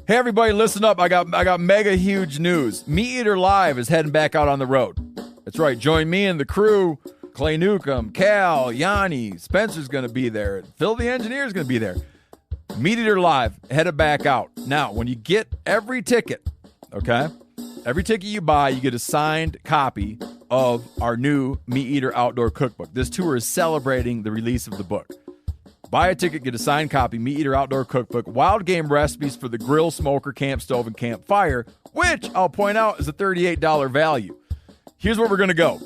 Hey everybody, listen up. I got mega huge news. Meat Eater Live is heading back out on the road. That's right. Join me and the crew. Clay Newcomb, Cal, Yanni, Spencer's going to be there. Phil the Engineer's going to be there. Meat Eater Live, headed back out. Now, when you get every ticket, okay, every ticket you buy, you get a signed copy of our new Meat Eater Outdoor Cookbook. This tour is celebrating the release of the book. Buy a ticket, get a signed copy, Meat Eater Outdoor Cookbook, wild game recipes for the grill, smoker, camp stove, and campfire, which I'll point out is a $38 value. Here's where we're going to go.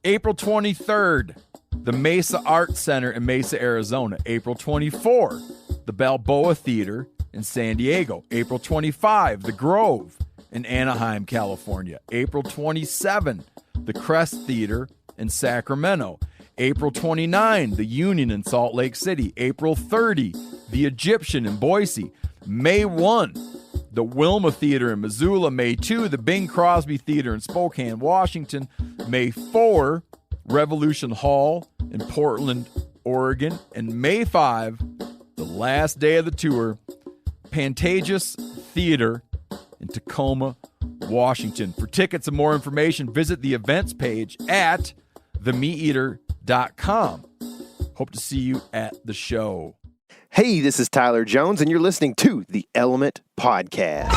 April 23rd, the Mesa Art Center in Mesa, Arizona. April 24, the Balboa Theater in San Diego. April 25, the Grove in Anaheim, California. April 27, the Crest Theater in Sacramento. April 29, the Union in Salt Lake City. April 30, the Egyptian in Boise. May 1, the Wilma Theater in Missoula. May 2, the Bing Crosby Theater in Spokane, Washington. May 4, Revolution Hall in Portland, Oregon. And May 5, the last day of the tour, Pantages Theater in Tacoma, Washington. For tickets and more information, visit the events page at themeateater.com. Hope to see you at the show. Hey, this is Tyler Jones, and you're listening to the Element Podcast.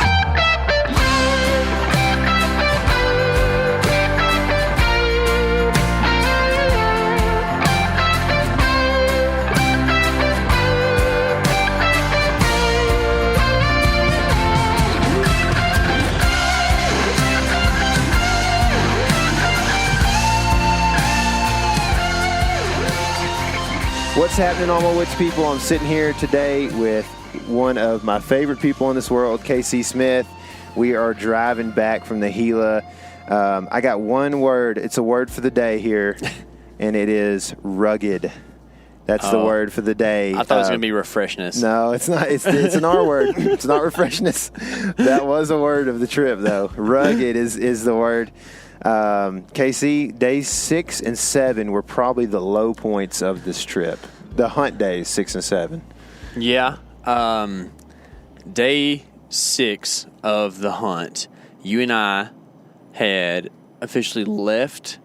What's happening, all my woods people? I'm sitting here today with one of my favorite people in this world, KC Smith. We are driving back from the Gila. I got one word. It's a word for the day here, and it is rugged. That's the word for the day. I thought it was going to be refreshness. No, it's not. It's an R word. It's not refreshness. That was a word of the trip, though. Rugged is the word. KC, days 6 and 7 were probably the low points of this trip. The hunt days, 6 and 7. Yeah. Day 6 of the hunt, you and I had officially left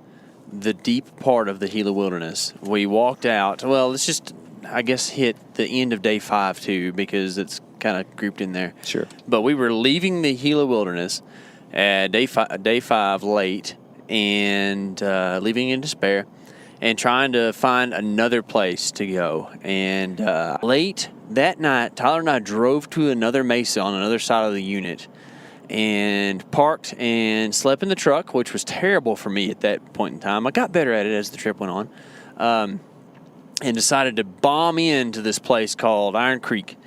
the deep part of the Gila Wilderness. We walked out. Well, let's just, I guess, hit the end of day 5 too, because it's kind of grouped in there. Sure. But we were leaving the Gila Wilderness at day 5 late, and leaving in despair and trying to find another place to go. And late that night, Tyler and I drove to another mesa on another side of the unit and parked and slept in the truck, which was terrible for me at that point in time. I got better at it as the trip went on, and decided to bomb into this place called Iron Creek.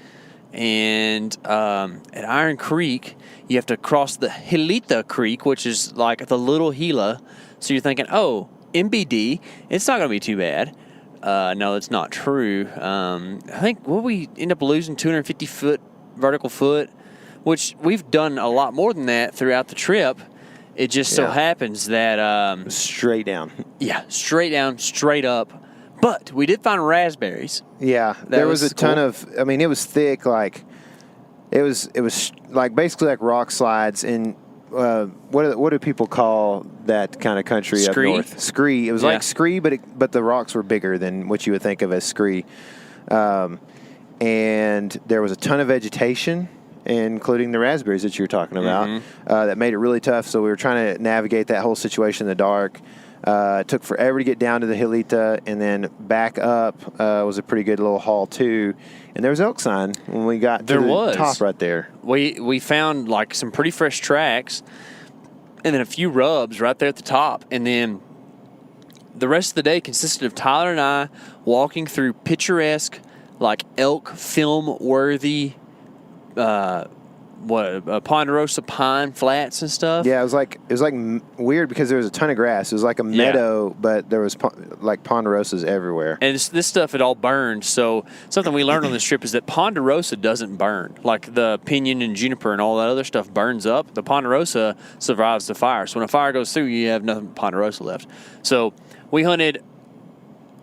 And at Iron Creek, you have to cross the Gilita Creek, which is like the little Gila. So you're thinking, oh, MBD, it's not going to be too bad. No, it's not true. I think we end up losing 250 foot vertical foot, which we've done a lot more than that throughout the trip. It just so happens that straight down. Yeah, straight down, straight up. But we did find raspberries. Yeah, there was a ton of. I mean, it was thick, like it was like basically like rock slides. And what do people call that kind of country Scree? Up north? Scree. It was like scree, but the rocks were bigger than what you would think of as scree. And there was a ton of vegetation, including the raspberries that you were talking about, that made it really tough. So we were trying to navigate that whole situation in the dark. It took forever to get down to the Gilita, and then back up was a pretty good little haul too. And there was elk sign when we got to the top right there. We found like some pretty fresh tracks, and then a few rubs right there at the top. And then the rest of the day consisted of Tyler and I walking through picturesque, like elk film worthy, Ponderosa pine flats and stuff. Yeah, it was like weird because there was a ton of grass. It was like a meadow, but there was like ponderosas everywhere. And this stuff had all burned. So something we learned on this trip is that ponderosa doesn't burn. Like the pinyon and juniper and all that other stuff burns up. The ponderosa survives the fire. So when a fire goes through, you have nothing but ponderosa left. So we hunted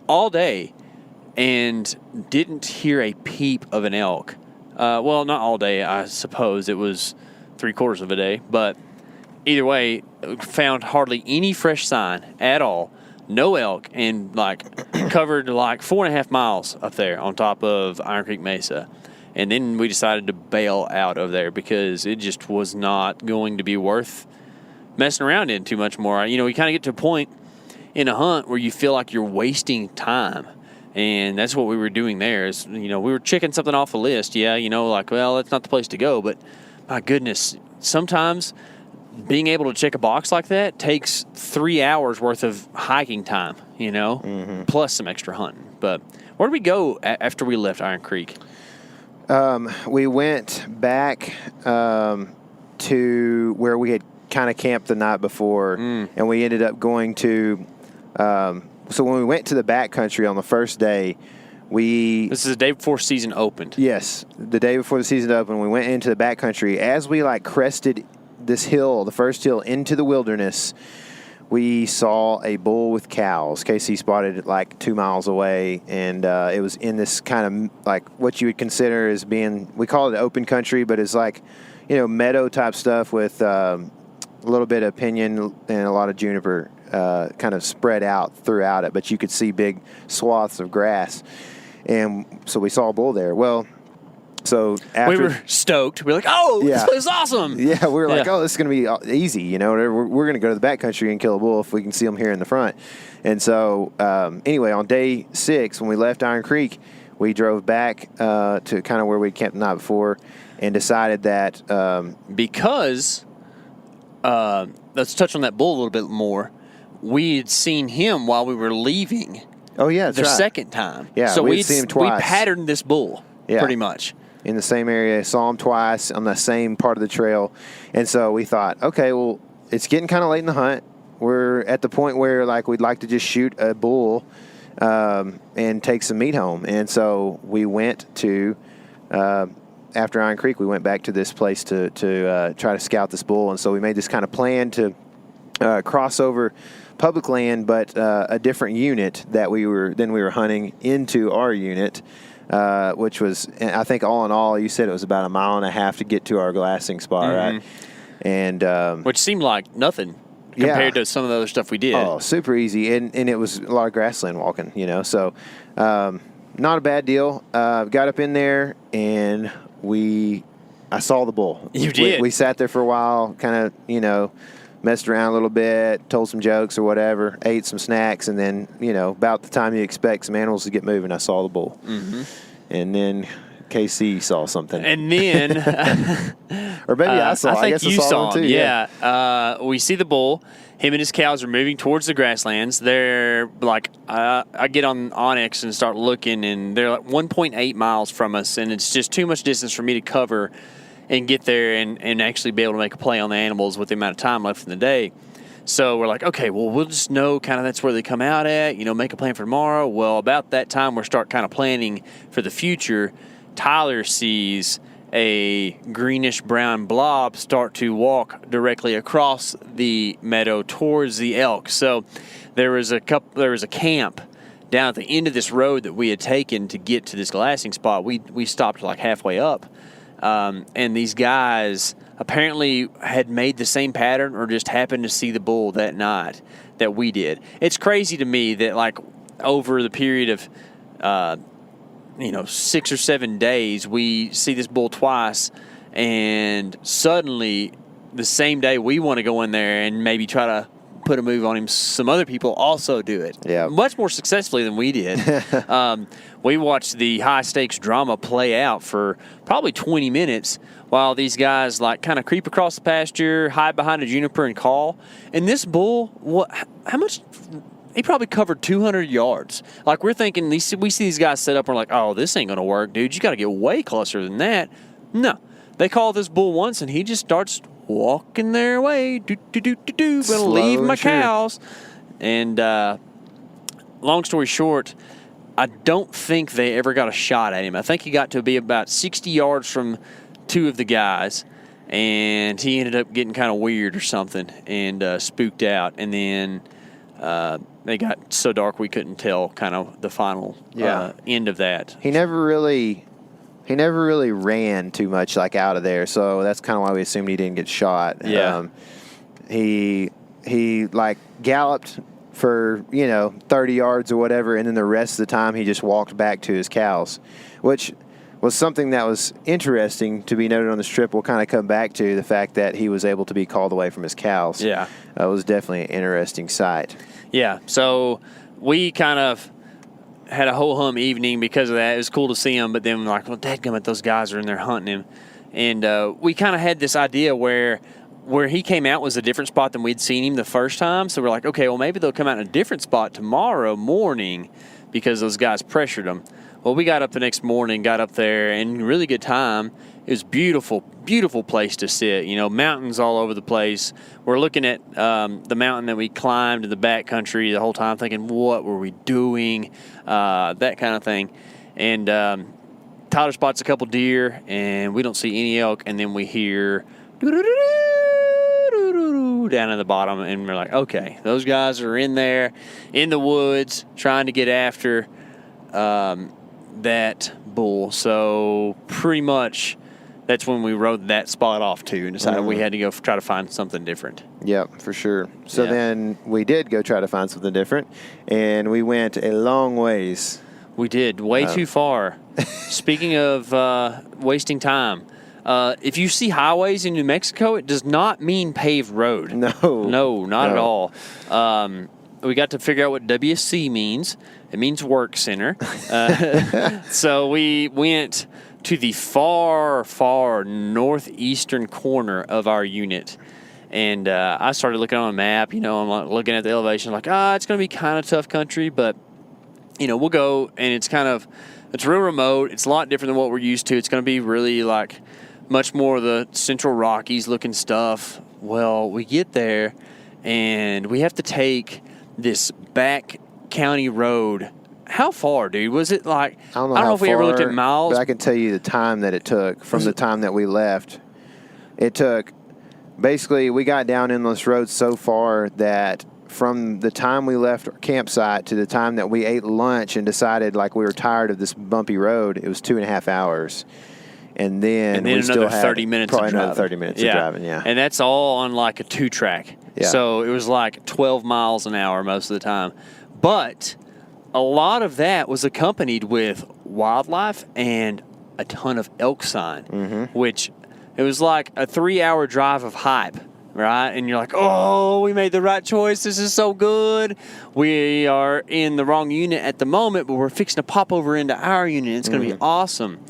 all day and didn't hear a peep of an elk Well, not all day, I suppose. It was 3/4 of a day. But either way, found hardly any fresh sign at all. No elk, and covered 4.5 miles up there on top of Iron Creek Mesa. And then we decided to bail out of there because it just was not going to be worth messing around in too much more. You kind of get to a point in a hunt where you feel like you're wasting time. And that's what we were doing there is, we were checking something off the list. Yeah, well, that's not the place to go. But my goodness, sometimes being able to check a box like that takes 3 hours worth of hiking time, plus some extra hunting. But where did we go after we left Iron Creek? We went back to where we had kind of camped the night before, and we ended up going to so when we went to the backcountry on the first day, this is the day before season opened. Yes, the day before the season opened, we went into the backcountry. As we crested this hill, the first hill into the wilderness, we saw a bull with cows. Casey spotted it 2 miles away, and it was in this kind of what you would consider as being, we call it open country, but it's meadow type stuff with a little bit of pinyon and a lot of juniper kind of spread out throughout it, but you could see big swaths of grass. And so we saw a bull there. Well, so after we were stoked, we were like, "Oh, this place is awesome!" Yeah, we were like, "Oh, this is going to be easy." We're going to go to the backcountry and kill a bull if we can see them here in the front. And so, anyway, on day 6, when we left Iron Creek, we drove back to kind of where we camped the night before, and decided that because let's touch on that bull a little bit more. We had seen him while we were leaving. Oh yeah, that's the right. second time. Yeah, so we'd seen him twice. We patterned this bull pretty much in the same area. Saw him twice on the same part of the trail, and so we thought, okay, well, it's getting kind of late in the hunt. We're at the point where we'd like to just shoot a bull and take some meat home, and so we went to. After Iron Creek, we went back to this place to try to scout this bull, and so we made this kind of plan to cross over public land, but a different unit that we were hunting into our unit, which was, I think, all in all, you said it was about 1.5 miles to get to our glassing spot, right? And which seemed like nothing compared to some of the other stuff we did. Oh, super easy, and it was a lot of grassland walking, so not a bad deal. Got up in there, and I saw the bull. You did. We sat there for a while, kind of, messed around a little bit, told some jokes or whatever, ate some snacks, and then, about the time you expect some animals to get moving, I saw the bull. And then KC saw something. And then... or maybe I saw. I guess you I saw him too. Yeah. We see the bull. Him and his cows are moving towards the grasslands. They're I get on OnX and start looking, and they're 1.8 miles from us, and it's just too much distance for me to cover and get there and actually be able to make a play on the animals with the amount of time left in the day. So we're like, okay, well, we'll just know kind of that's where they come out at, make a plan for tomorrow. Well, about that time, we're start kind of planning for the future. Tyler sees a greenish-brown blob start to walk directly across the meadow towards the elk. So there was a camp down at the end of this road that we had taken to get to this glassing spot. We stopped halfway up. And these guys apparently had made the same pattern or just happened to see the bull that night that we did. It's crazy to me that over the period of 6 or 7 days, we see this bull twice, and suddenly the same day we want to go in there and maybe try to put a move on him, some other people also do it. Yeah. Much more successfully than we did. We watched the high-stakes drama play out for probably 20 minutes while these guys kind of creep across the pasture, hide behind a juniper and call. And this bull, how much... He probably covered 200 yards. We're thinking, we see these guys set up, and we're like, oh, this ain't going to work, dude. You got to get way closer than that. No. They call this bull once, and he just starts walking their way. Going to leave my cows. And long story short, I don't think they ever got a shot at him. I think he got to be about 60 yards from two of the guys, and he ended up getting kind of weird or something and spooked out. And then... they got so dark we couldn't tell kind of the final end of that. He never really He never really ran too much like out of there, so that's kind of why we assumed he didn't get shot. Yeah. He like galloped for 30 yards or whatever, and then the rest of the time he just walked back to his cows, which was something that was interesting to be noted on this trip. We'll kind of come back to the fact that he was able to be called away from his cows. Yeah. It was definitely an interesting sight. Yeah, so we kind of had a ho-hum evening because of that. It was cool to see him, but then well, dadgummit, those guys are in there hunting him. And we kind of had this idea where he came out was a different spot than we'd seen him the first time. So we're like, okay, well, maybe they'll come out in a different spot tomorrow morning because those guys pressured them. Well, we got up the next morning, got up there, and really good time. It was beautiful, beautiful place to sit. Mountains all over the place. We're looking at the mountain that we climbed in the backcountry the whole time, thinking, what were we doing? That kind of thing. And Tyler spots a couple deer, and we don't see any elk, and then we hear down at the bottom, and we're like, okay, those guys are in there in the woods trying to get after that bull. So pretty much that's when we rode that spot off to and decided we had to go try to find something different. Yep, for sure. So then we did go try to find something different, and we went a long ways. We did, way too far. Speaking of wasting time, if you see highways in New Mexico, it does not mean paved road. No, not at all. We got to figure out what WC means. It means work center. So we went to the far, far northeastern corner of our unit. And I started looking on a map. I'm looking at the elevation like, it's going to be kind of tough country, but, we'll go. And it's real remote. It's a lot different than what we're used to. It's going to be really like much more of the Central Rockies looking stuff. Well, we get there and we have to take this back county road. How far, dude? Was it like, I don't know if we ever looked at miles. But I can tell you the time that it took from the time that we left. It took, basically, we got down endless roads so far that from the time we left our campsite to the time that we ate lunch and decided like we were tired of this bumpy road, it was 2.5 hours. And then we another still had 30 minutes probably of driving. another 30 minutes of driving, And that's all on like a 2-track. Yeah. So it was like 12 miles an hour most of the time. But a lot of that was accompanied with wildlife and a ton of elk sign, which it was like a 3-hour drive of hype, right? And you're like, oh, we made the right choice. This is so good. We are in the wrong unit at the moment, but we're fixing to pop over into our unit. It's going to be awesome.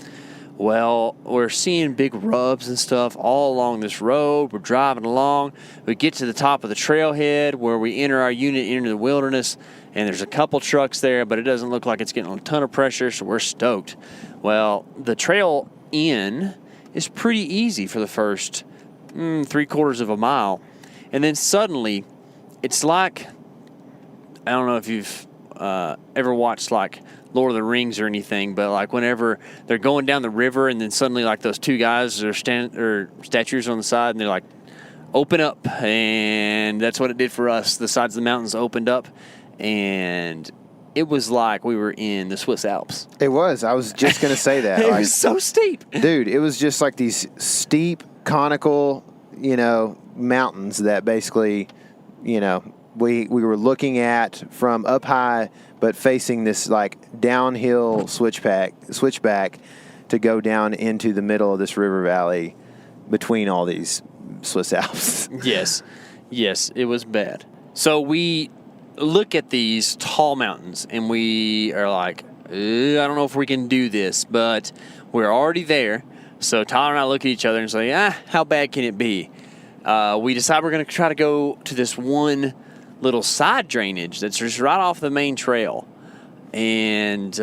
Well, we're seeing big rubs and stuff all along this road. We're driving along. We get to the top of the trailhead where we enter our unit into the wilderness, and there's a couple trucks there, but it doesn't look like it's getting a ton of pressure, so we're stoked. Well, the trail in is pretty easy for the first 3/4 of a mile, and then suddenly it's like, I don't know if you've ever watched like Lord of the Rings or anything, but like whenever they're going down the river and then suddenly like those two guys are statues on the side and they're like, open up, and that's what it did for us. The sides of the mountains opened up, and it was like we were in the Swiss Alps. It was. I was just going to say that. It was so steep. Dude, it was just like these steep, conical, mountains that basically, we were looking at from up high, but facing this like downhill switchback to go down into the middle of this river valley between all these Swiss Alps. Yes, it was bad. So we look at these tall mountains and we are like, I don't know if we can do this, but we're already there. So Tyler and I look at each other and say, how bad can it be? We decide we're going to try to go to this one little side drainage that's just right off the main trail. And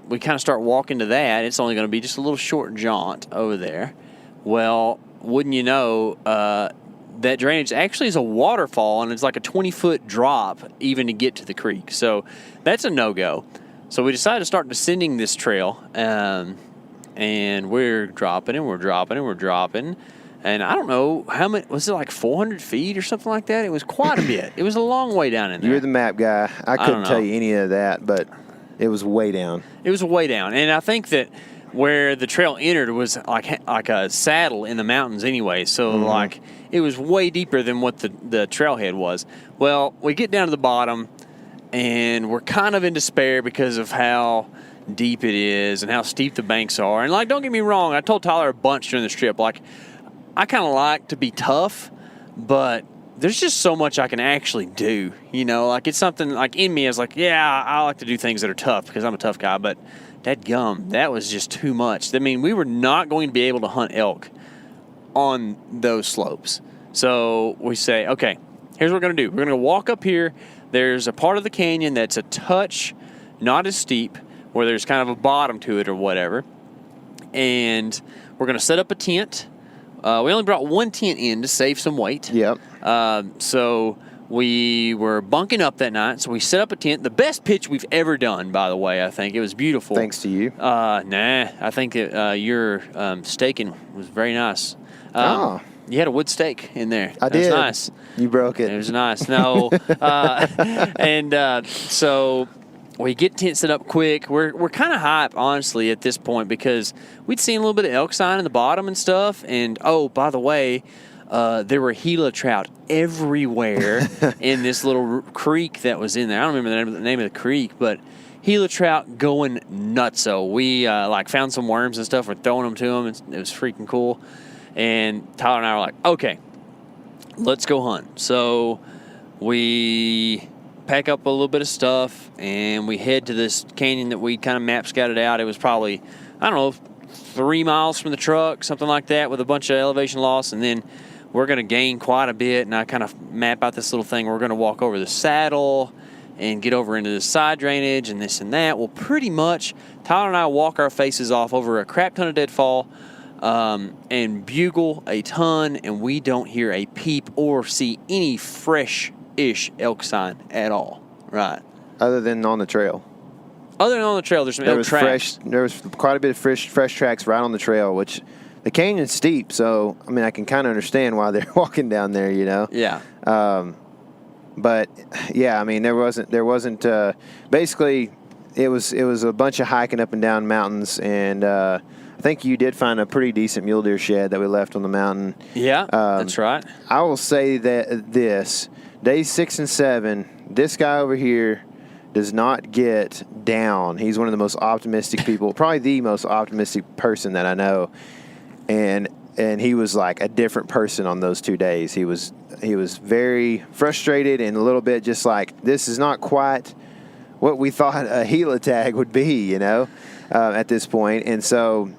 we kind of start walking to that. It's only going to be just a little short jaunt over there. Well, wouldn't you know, that drainage actually is a waterfall, and it's like a 20-foot drop even to get to the creek. So that's a no-go. So we decided to start descending this trail, and we're dropping and we're dropping and we're dropping. And I don't know how many, was it like 400 feet or something like that? It was quite a bit. It was a long way down in there. You're the map guy. I couldn't tell you any of that, but it was way down. It was way down. And I think that where the trail entered was like a saddle in the mountains anyway. So like it was way deeper than what the trailhead was. Well, we get down to the bottom, and we're kind of in despair because of how deep it is and how steep the banks are. And like, don't get me wrong, I told Tyler a bunch during this trip, like, I kind of like to be tough, but there's just so much I can actually do, you know? Like, it's something, like, in me, I was like, yeah, I like to do things that are tough because I'm a tough guy, but dadgum, that was just too much. I mean, we were not going to be able to hunt elk on those slopes. So we say, okay, here's what we're going to do. We're going to walk up here. There's a part of the canyon that's a touch not as steep, where there's kind of a bottom to it or whatever. And we're going to set up a tent. We only brought one tent in to save some weight. Yep. So we were bunking up that night. So we set up a tent. The best pitch we've ever done, by the way, I think. It was beautiful. Thanks to you. Nah, I think your staking was very nice. You had a wood stake in there. I did. It was nice. You broke it. It was nice. No. So we get tent set up quick. We're kind of hype, honestly, at this point because we'd seen a little bit of elk sign in the bottom and stuff. And, oh, by the way, there were Gila trout everywhere in this little creek that was in there. I don't remember the name of the creek, but Gila trout going nutso. We, found some worms and stuff. We're throwing them to them. It was freaking cool. And Tyler and I were like, okay, let's go hunt. So we pack up a little bit of stuff, and we head to this canyon that we kind of map scouted out. It was probably, 3 miles from the truck, something like that, with a bunch of elevation loss. And then we're going to gain quite a bit, and I kind of map out this little thing. We're going to walk over the saddle and get over into the side drainage and this and that. Well, pretty much, Tyler and I walk our faces off over a crap ton of deadfall, and bugle a ton, and we don't hear a peep or see any fresh-ish elk sign at all. Right. Other than on the trail. Other than on the trail, there's some elk tracks. There was quite a bit of fresh tracks right on the trail, which the canyon's steep, so, I mean, I can kind of understand why they're walking down there, you know? Yeah. But, yeah, I mean, there wasn't basically, it was a bunch of hiking up and down mountains, and I think you did find a pretty decent mule deer shed that we left on the mountain. Yeah, that's right. I will say that days 6 and 7, this guy over here does not get down. He's one of the most optimistic people, probably the most optimistic person that I know. And he was like a different person on those 2 days. He was very frustrated and a little bit just like, this is not quite what we thought a Gila tag would be, you know, at this point. And so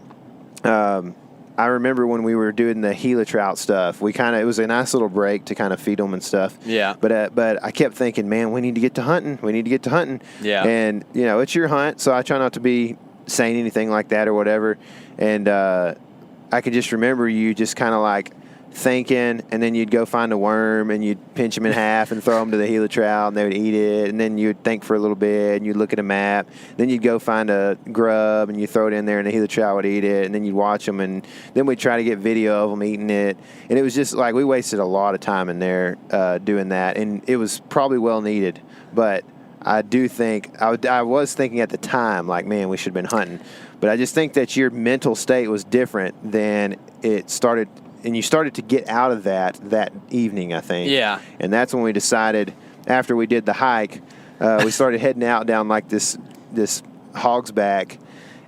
I remember when we were doing the Gila trout stuff, it was a nice little break to kind of feed them and stuff. Yeah. But I kept thinking, man, we need to get to hunting. Yeah. And, you know, it's your hunt, so I try not to be saying anything like that or whatever. And I could just remember you just kind of like thinking, and then you'd go find a worm and you'd pinch them in half and throw them to the Gila trout and they would eat it, and then you'd think for a little bit and you'd look at a map, then you'd go find a grub and you throw it in there and the Gila trout would eat it, and then you'd watch them, and then we'd try to get video of them eating it, and it was just like we wasted a lot of time in there doing that, and it was probably well needed. But I do think I was thinking at the time, like, man, we should have been hunting, but I just think that your mental state was different than it started. And you started to get out of that evening, I think. Yeah. And that's when we decided, after we did the hike, we started heading out down like this hog's back,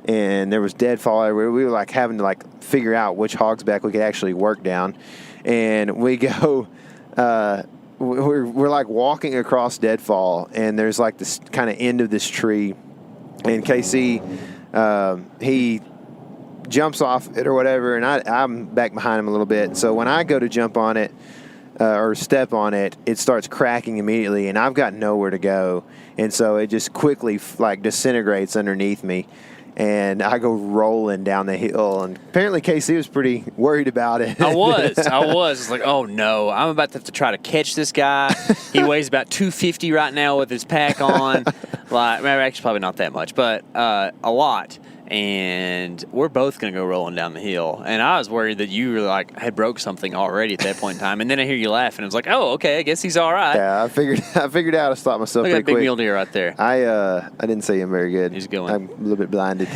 and there was deadfall everywhere. We were like having to like figure out which hog's back we could actually work down. And we go, we're like walking across deadfall, and there's like this kind of end of this tree. And KC, he jumps off it or whatever, and I'm back behind him a little bit. So when I go to jump on it or step on it, it starts cracking immediately, and I've got nowhere to go. And so it just quickly like disintegrates underneath me, and I go rolling down the hill. And apparently KC was pretty worried about it. I was. It's like, oh no, I'm about to have to try to catch this guy. He weighs about 250 right now with his pack on. Like, maybe actually probably not that much, but a lot. and we're both going to go rolling down the hill. And I was worried that you were like had broke something already at that point in time. And then I hear you laughing. I was like, oh, okay, I guess he's all right. Yeah, I figured out. I stopped myself Look at pretty that big quick. mule deer right there. I didn't see him very good. He's going. I'm a little bit blinded.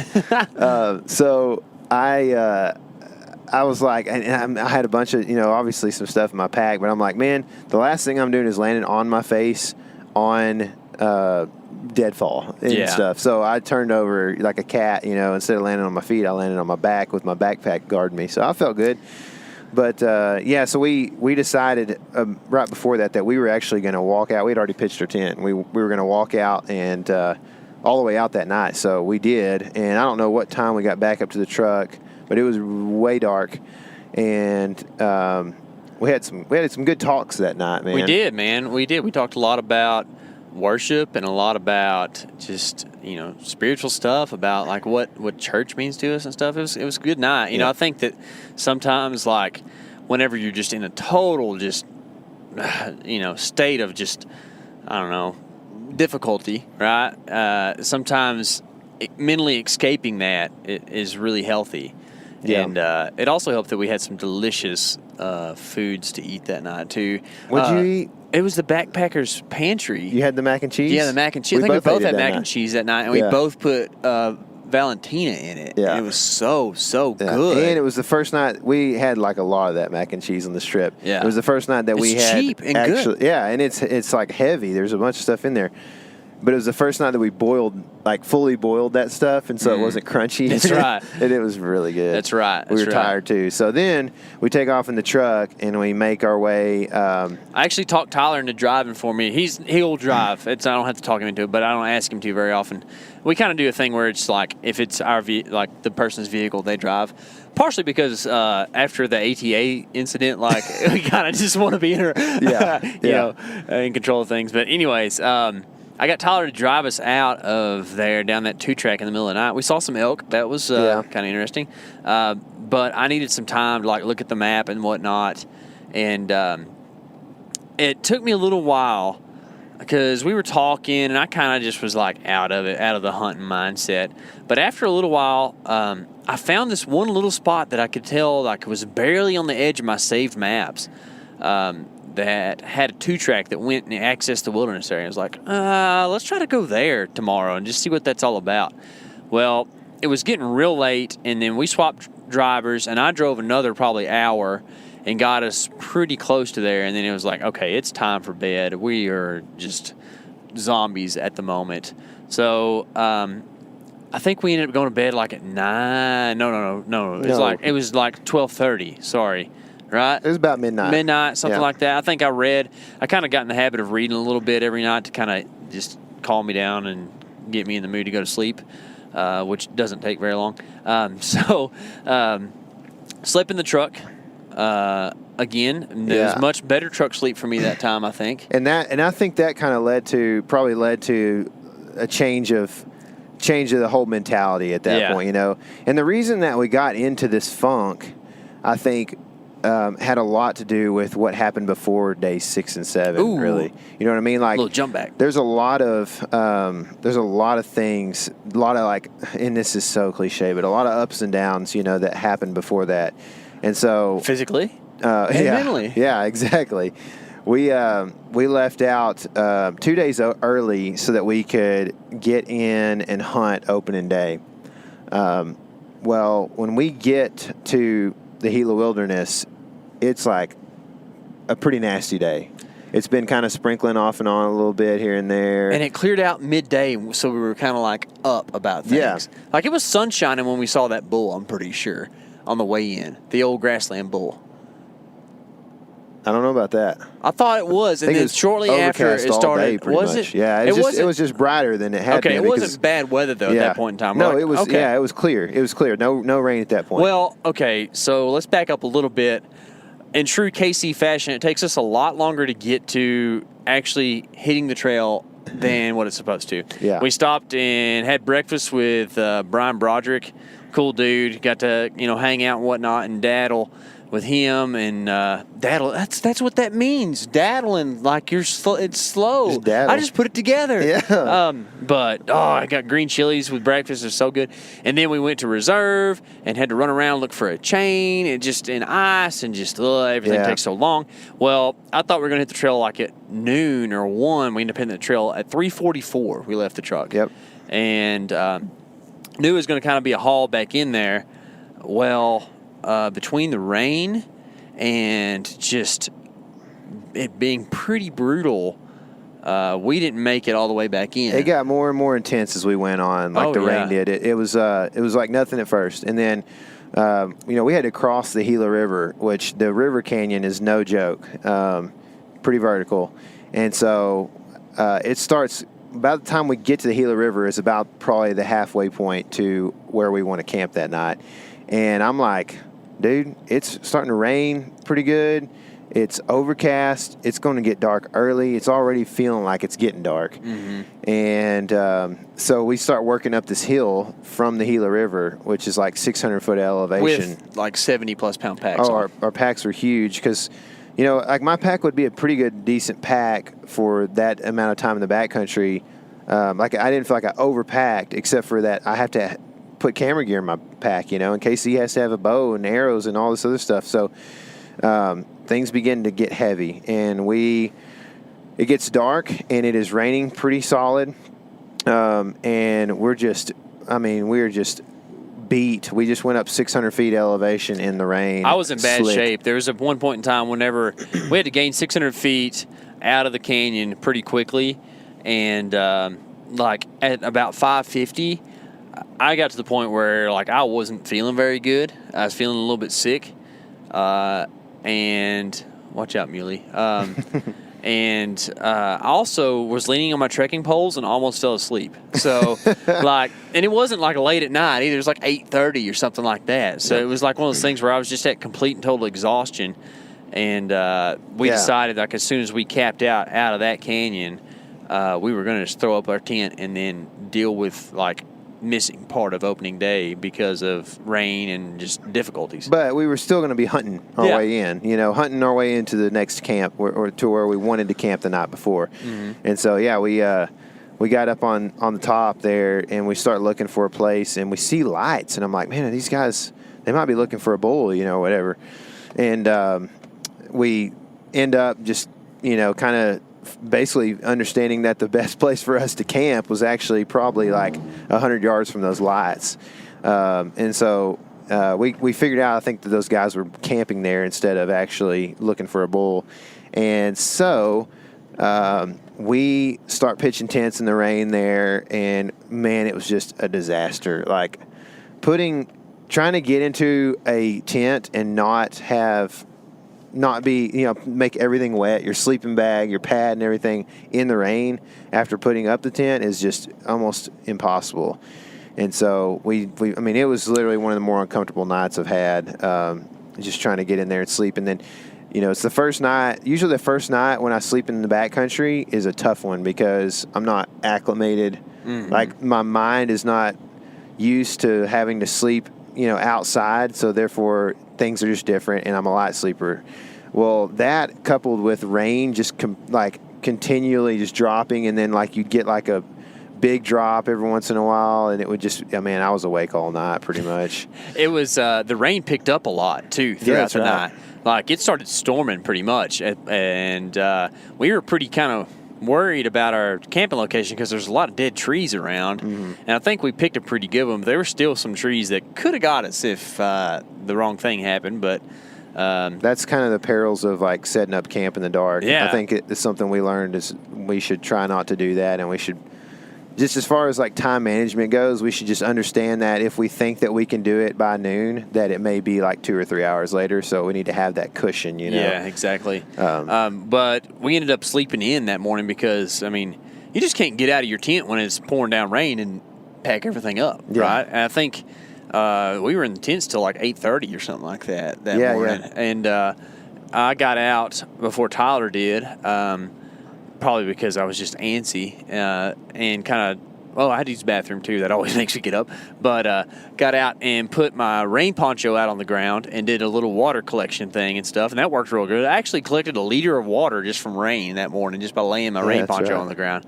So I was like, and I had a bunch of, obviously some stuff in my pack, but I'm like, man, the last thing I'm doing is landing on my face on deadfall and stuff. So I turned over like a cat, instead of landing on my feet, I landed on my back with my backpack guarding me. So I felt good. But, so we decided right before that we were actually going to walk out. We had already pitched our tent. We were going to walk out and all the way out that night. So we did. And I don't know what time we got back up to the truck, but it was way dark. And we had some good talks that night, man. We did, man. We did. We talked a lot about worship and a lot about just spiritual stuff, about like what church means to us and stuff. It was a good night. I think that sometimes, like, whenever you're just in a total just state of just, I don't know, difficulty, right? Sometimes mentally escaping that is really healthy. Yeah. And it also helped that we had some delicious foods to eat that night too. What'd you eat? It was the backpacker's pantry. You had the mac and cheese? Yeah, the mac and cheese. I think we both had mac and cheese that night, and we both put Valentina in it. Yeah. And it was so good. And it was the first night we had like a lot of that mac and cheese on the strip. Yeah. It was the first night that we had cheap and actually, good. Yeah, and it's like heavy. There's a bunch of stuff in there. But it was the first night that we fully boiled that stuff, and so it wasn't crunchy. That's right. And it was really good. That's right. We were tired too. So then we take off in the truck and we make our way. I actually talked Tyler into driving for me. He'll drive. I don't have to talk him into it, but I don't ask him to very often. We kind of do a thing where it's like if it's like the person's vehicle, they drive. Partially because after the ATA incident, like we kind of just want to be in in control of things. But anyways. I got Tyler to drive us out of there down that 2-track in the middle of the night. We saw some elk. That was kind of interesting. But I needed some time to look at the map and whatnot. And it took me a little while because we were talking and I kind of just was out of it, out of the hunting mindset. But after a little while, I found this one little spot that I could tell was barely on the edge of my saved maps. That had a 2-track that went and accessed the wilderness area. I was like, let's try to go there tomorrow and just see what that's all about. Well, it was getting real late, and then we swapped drivers, and I drove another probably hour and got us pretty close to there, and then it was like, okay, it's time for bed. We are just zombies at the moment. So I think we ended up going to bed at 9. No. It was like 12:30. Sorry. Right? It was about midnight. Something like that. I think I kind of got in the habit of reading a little bit every night to kind of just calm me down and get me in the mood to go to sleep, which doesn't take very long. Slept in the truck again. There was much better truck sleep for me that time, I think. And I think that kind of led to a change of the whole mentality at that point, And the reason that we got into this funk, I think, had a lot to do with what happened before days 6 and 7. Ooh. Really, you know what I mean? Like a little jump back. There's a lot of things, and this is so cliche, but a lot of ups and downs, that happened before that, and so physically, and mentally, yeah, exactly. We left out 2 days early so that we could get in and hunt opening day. Well, when we get to the Gila Wilderness, it's like a pretty nasty day. It's been kind of sprinkling off and on a little bit here and there. And it cleared out midday, so we were kind of up about things. Yeah. It was sun shining when we saw that bull, I'm pretty sure, on the way in. The old grassland bull. I don't know about that. I thought it was, and then shortly after it started, was it? Yeah, it was just brighter than it had been. Okay, it wasn't bad weather though at that point in time. No, it was. Okay. Yeah, it was clear. It was clear. No rain at that point. Well, okay, so let's back up a little bit. In true KC fashion, it takes us a lot longer to get to actually hitting the trail than what it's supposed to. Yeah. We stopped and had breakfast with Brian Broderick, cool dude. Got to hang out and whatnot and daddle. with him and daddle. That's what that means. Daddling, like it's slow. Just daddle. I just put it together. Yeah. But I got green chilies with breakfast. They're so good. And then we went to reserve and had to run around look for a chain and just in ice and just everything takes so long. Well, I thought we were gonna hit the trail like at noon or 1. We ended up hitting the trail at 3:44. We left the truck. Yep. And knew it was going to kind of be a haul back in there. Well, between the rain and just it being pretty brutal, we didn't make it all the way back in. It got more and more intense as we went on, like the rain did. It was like nothing at first. And then, we had to cross the Gila River, which the river canyon is no joke, pretty vertical. And so it starts, by the time we get to the Gila River, is about probably the halfway point to where we want to camp that night. And I'm like, dude, it's starting to rain pretty good. It's overcast. It's going to get dark early. It's already feeling like it's getting dark. Mm-hmm. And so we start working up this hill from the Gila River, which is like 600-foot elevation. With like 70-plus pound packs. Oh, our packs are huge because, like my pack would be a pretty good, decent pack for that amount of time in the backcountry. Like I didn't feel like I overpacked, except for that I have to put camera gear in my pack, in case he has to have a bow and arrows and all this other stuff. So things begin to get heavy, and it gets dark, and it is raining pretty solid, and we're just beat. We just went up 600 feet elevation in the rain. I was in bad slick. shape. There was a one point in time whenever we had to gain 600 feet out of the canyon pretty quickly, and like at about 550, I got to the point where like I wasn't feeling very good. I was feeling a little bit sick, and watch out, Muley. And I also was leaning on my trekking poles and almost fell asleep. So, and it wasn't like late at night either. It was like 8:30 or something like that. So it was like one of those things where I was just at complete and total exhaustion. And we decided, like, as soon as we capped out of that canyon, we were going to just throw up our tent and then deal with, like, missing part of opening day because of rain and just difficulties. But we were still going to be hunting our way in, hunting our way into the next camp or to where we wanted to camp the night before. Mm-hmm. And so, we got up on the top there, and we start looking for a place, and we see lights, and I'm like, man, these guys, they might be looking for a bull, whatever. And we end up just, kind of basically understanding that the best place for us to camp was actually probably like 100 yards from those lights. And so we figured out, I think, that those guys were camping there instead of actually looking for a bull. And so we start pitching tents in the rain there, and man, it was just a disaster. Like trying to get into a tent and not be, make everything wet, your sleeping bag, your pad and everything in the rain after putting up the tent is just almost impossible. And so it was literally one of the more uncomfortable nights I've had, just trying to get in there and sleep. And then, it's the first night. Usually the first night when I sleep in the backcountry is a tough one because I'm not acclimated. Mm-hmm. Like my mind is not used to having to sleep, outside. So therefore things are just different, and I'm a light sleeper. Well, that coupled with rain just continually just dropping, and then like you'd get like a big drop every once in a while, and it would just, I was awake all night pretty much. It was, the rain picked up a lot too throughout the night. Like it started storming pretty much, and we were pretty kind of worried about our camping location because there's a lot of dead trees around. Mm-hmm. And I think we picked a pretty good one, but there were still some trees that could have got us if the wrong thing happened. But that's kind of the perils of like setting up camp in the dark. Yeah. I think it's something we learned is we should try not to do that, and we should, just as far as like time management goes, we should just understand that if we think that we can do it by noon, that it may be like 2 or 3 hours later. So we need to have that cushion, Yeah, exactly. But we ended up sleeping in that morning because, you just can't get out of your tent when it's pouring down rain and pack everything up, right? And I think we were in the tents till like 8:30 or something like that morning. Yeah. And I got out before Tyler did. Probably because I was just antsy and kind of I had to use the bathroom too. That always makes me get up. But got out and put my rain poncho out on the ground and did a little water collection thing and stuff, and that worked real good. I actually collected a liter of water just from rain that morning, just by laying my rain poncho on the ground.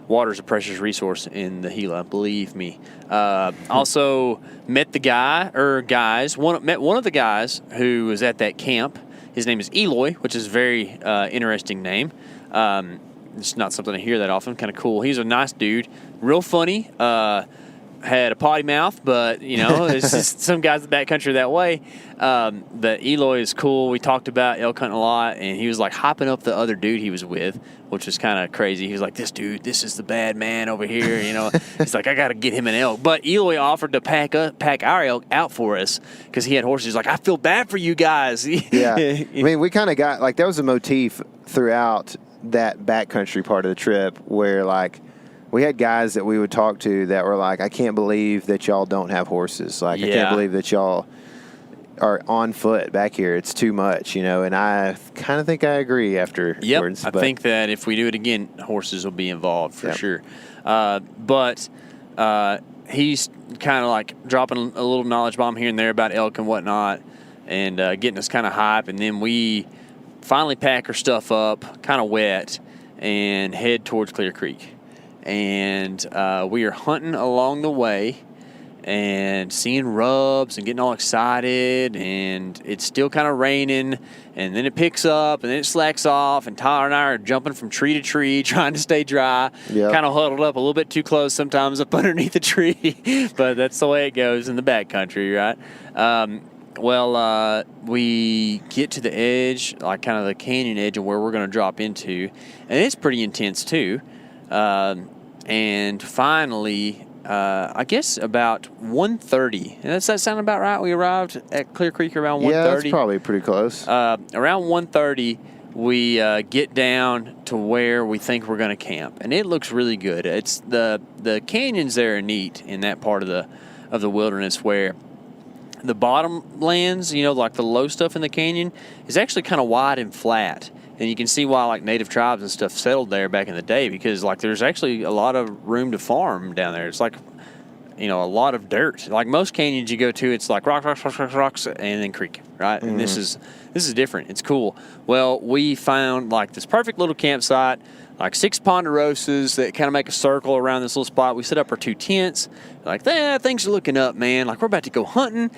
Water is a precious resource in the Gila, believe me. Also met the guys. Met one of the guys who was at that camp. His name is Eloy, which is a very interesting name. It's not something I hear that often. Kind of cool. He's a nice dude, real funny. Had a potty mouth, but it's just some guys in the backcountry that way. But Eloy is cool. We talked about elk hunting a lot, and he was like hyping up the other dude he was with, which was kind of crazy. He was like, "This dude, this is the bad man over here." He's like, "I got to get him an elk." But Eloy offered to pack our elk out for us because he had horses. He's like, "I feel bad for you guys." Yeah, I mean, we kind of got like that was a motif throughout that backcountry part of the trip where like. We had guys that we would talk to that were like, I can't believe that y'all don't have horses. Like, I can't believe that y'all are on foot back here. It's too much, and I kind of think I agree afterwards. Yep, I think that if we do it again, horses will be involved for sure. But he's kind of like dropping a little knowledge bomb here and there about elk and whatnot and getting us kind of hype. And then we finally pack our stuff up, kind of wet, and head towards Clear Creek. And we are hunting along the way and seeing rubs and getting all excited, and it's still kind of raining, and then it picks up and then it slacks off, and Tyler and I are jumping from tree to tree trying to stay dry, kind of huddled up a little bit too close sometimes up underneath the tree, but that's the way it goes in the backcountry, right? We get to the edge, like kind of the canyon edge of where we're going to drop into, and it's pretty intense too. And finally, I guess about 1:30. Does that sound about right? We arrived at Clear Creek around 1:30. Yeah, that's probably pretty close. Around 1:30, we get down to where we think we're going to camp, and it looks really good. It's the canyons there are neat in that part of the wilderness where the bottom lands, like the low stuff in the canyon, is actually kind of wide and flat. And you can see why like native tribes and stuff settled there back in the day, because like there's actually a lot of room to farm down there. It's like, a lot of dirt. Like most canyons you go to, it's like rocks, and then creek, right? Mm-hmm. And this is different. It's cool. Well, we found like this perfect little campsite, like 6 ponderosas that kind of make a circle around this little spot. We set up our 2 tents. Like, things are looking up, man. Like we're about to go hunting.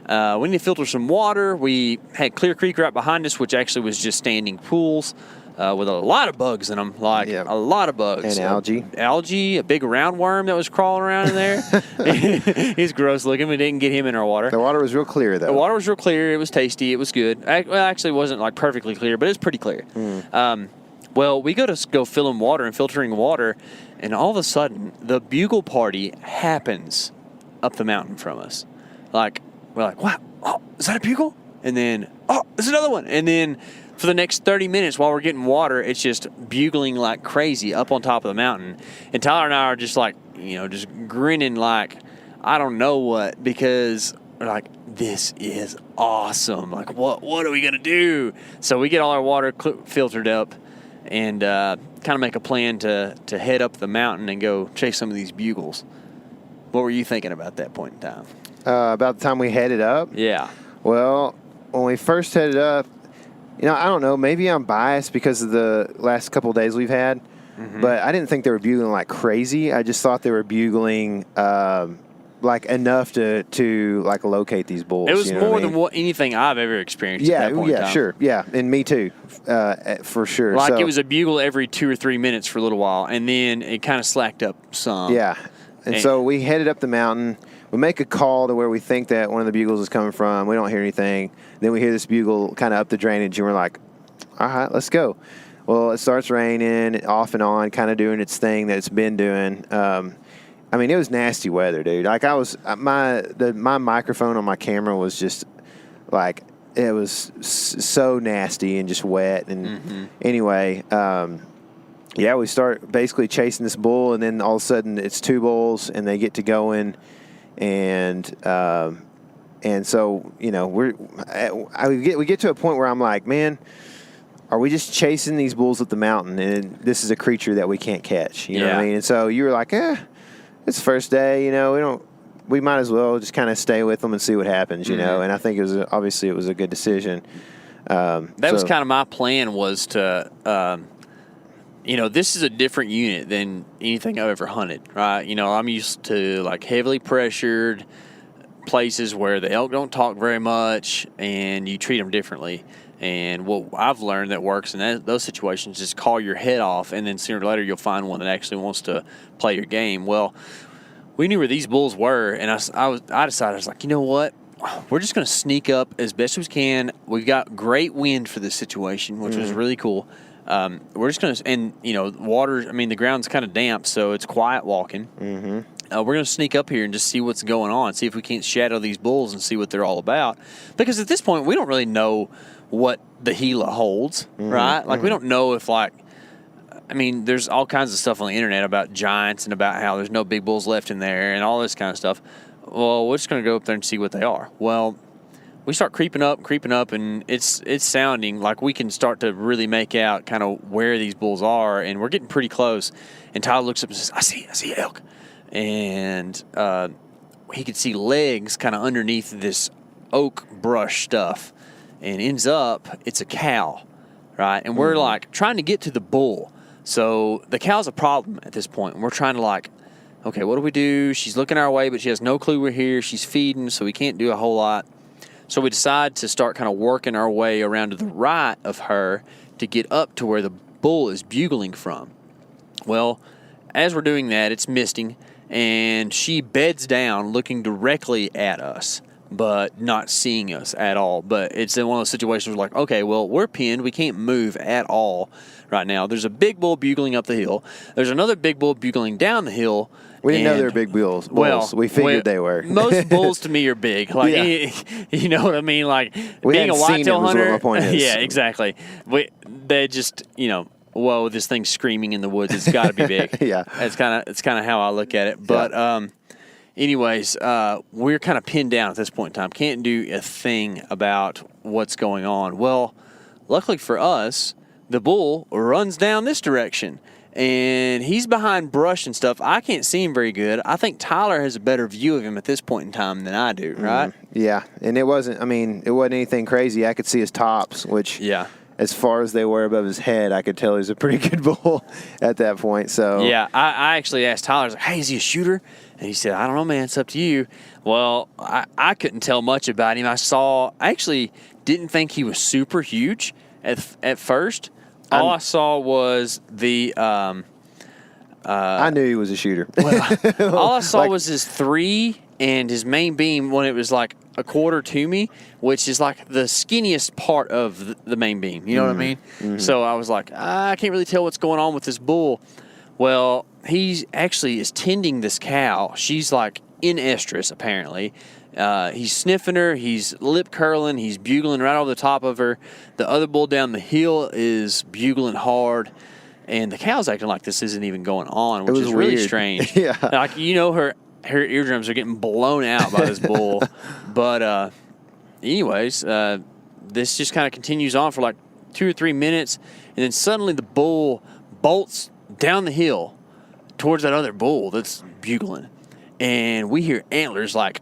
We need to filter some water. We had Clear Creek right behind us, which actually was just standing pools with a lot of bugs in them, a lot of bugs. And algae. Algae, a big roundworm that was crawling around in there. He's gross looking. We didn't get him in our water. The water was real clear, though. The water was real clear. It was tasty. It was good. Actually, it wasn't like perfectly clear, but it's pretty clear. Well, we go filling water and filtering water, and all of a sudden, the bugle party happens up the mountain from us. Like, we're like, wow, oh, is that a bugle? And then, oh, there's another one. And then for the next 30 minutes while we're getting water, it's just bugling like crazy up on top of the mountain. And Tyler and I are just like, just grinning like, I don't know what, because we're like, this is awesome. Like, what are we going to do? So we get all our water filtered up and kind of make a plan to head up the mountain and go chase some of these bugles. What were you thinking about that point in time? About the time we headed up? Yeah. Well, when we first headed up, I don't know, maybe I'm biased because of the last couple of days we've had, but I didn't think they were bugling like crazy. I just thought they were bugling like enough to like locate these bulls. It was more than anything I've ever experienced. Yeah, at that point in time. Sure. Yeah, and me too, for sure. Like it was a bugle every 2 or 3 minutes for a little while, and then it kind of slacked up some. Yeah, and so we headed up the mountain. We make a call to where we think that one of the bugles is coming from. We don't hear anything. Then we hear this bugle kind of up the drainage, and we're like, all right, let's go. Well, it starts raining off and on, kind of doing its thing that it's been doing. I mean, it was nasty weather, dude. Like my microphone on my camera was just like, it was so nasty and just wet. And anyway, we start basically chasing this bull, and then all of a sudden it's 2 bulls, and they get to going. And so we get to a point where I'm like, man, are we just chasing these bulls up the mountain, and this is a creature that we can't catch? You know what I mean? And so you were like, it's the first day, you know, we might as well just kind of stay with them and see what happens, you know. And I think it was a good decision. That was kind of my plan, was to, this is a different unit than anything I've ever hunted, right? You know, I'm used to like heavily pressured places where the elk don't talk very much and you treat them differently. And what I've learned that works in those situations is call your head off, and then sooner or later you'll find one that actually wants to play your game. Well, we knew where these bulls were, and I decided, I was like, you know what? We're just going to sneak up as best as we can. We've got great wind for this situation, which was really cool. We're just going to, and, the ground's kind of damp, so it's quiet walking. We're going to sneak up here and just see what's going on, see if we can't shadow these bulls and see what they're all about. Because at this point, we don't really know what the Gila holds, right? Like, we don't know if, there's all kinds of stuff on the internet about giants and about how there's no big bulls left in there and all this kind of stuff. Well, we're just going to go up there and see what they are. Well, we start creeping up, and it's sounding like we can start to really make out kind of where these bulls are, and we're getting pretty close. And Tyler looks up and says, I see elk. And he could see legs kind of underneath this oak brush stuff, and ends up it's a cow, right? And we're like trying to get to the bull. So the cow's a problem at this point, and we're trying to okay, what do we do? She's looking our way, but she has no clue we're here. She's feeding, so we can't do a whole lot. So we decide to start kind of working our way around to the right of her to get up to where the bull is bugling from. Well, as we're doing that, it's misting, and she beds down looking directly at us, but not seeing us at all. But it's in one of those situations where okay, well, we're pinned. We can't move at all right now. There's a big bull bugling up the hill. There's another big bull bugling down the hill. We didn't know they were big bulls. Well, we figured they were. Most bulls to me are big. You know what I mean? Like, being a whitetail hunter. What my point is. Yeah, exactly. They just, whoa, this thing's screaming in the woods. It's got to be big. Yeah. It's kind of how I look at it. But anyways, we're kind of pinned down at this point in time. Can't do a thing about what's going on. Well, luckily for us, the bull runs down this direction. And he's behind brush and stuff. I can't see him very good. I think Tyler has a better view of him at this point in time than I do, right? Yeah, and it wasn't anything crazy. I could see his tops, which, as far as they were above his head, I could tell he was a pretty good bull at that point. So yeah, I actually asked Tyler, I was like, hey, is he a shooter? And he said, I don't know, man. It's up to you. Well, I couldn't tell much about him. I actually didn't think he was super huge at first. All I saw was the I knew he was a shooter. All I saw was his 3 and his main beam when it was like a quarter to me, which is like the skinniest part of the main beam. You know what I mean? Mm-hmm. So I was like, I can't really tell what's going on with this bull. Well, he actually is tending this cow. She's like in estrus, apparently. He's sniffing her, he's lip curling, he's bugling right over the top of her. The other bull down the hill is bugling hard, and the cow's acting like this isn't even going on, which is really strange. Yeah. Like, her eardrums are getting blown out by this bull. But anyways, this just kind of continues on for like 2 or 3 minutes, and then suddenly the bull bolts down the hill towards that other bull that's bugling. And we hear antlers like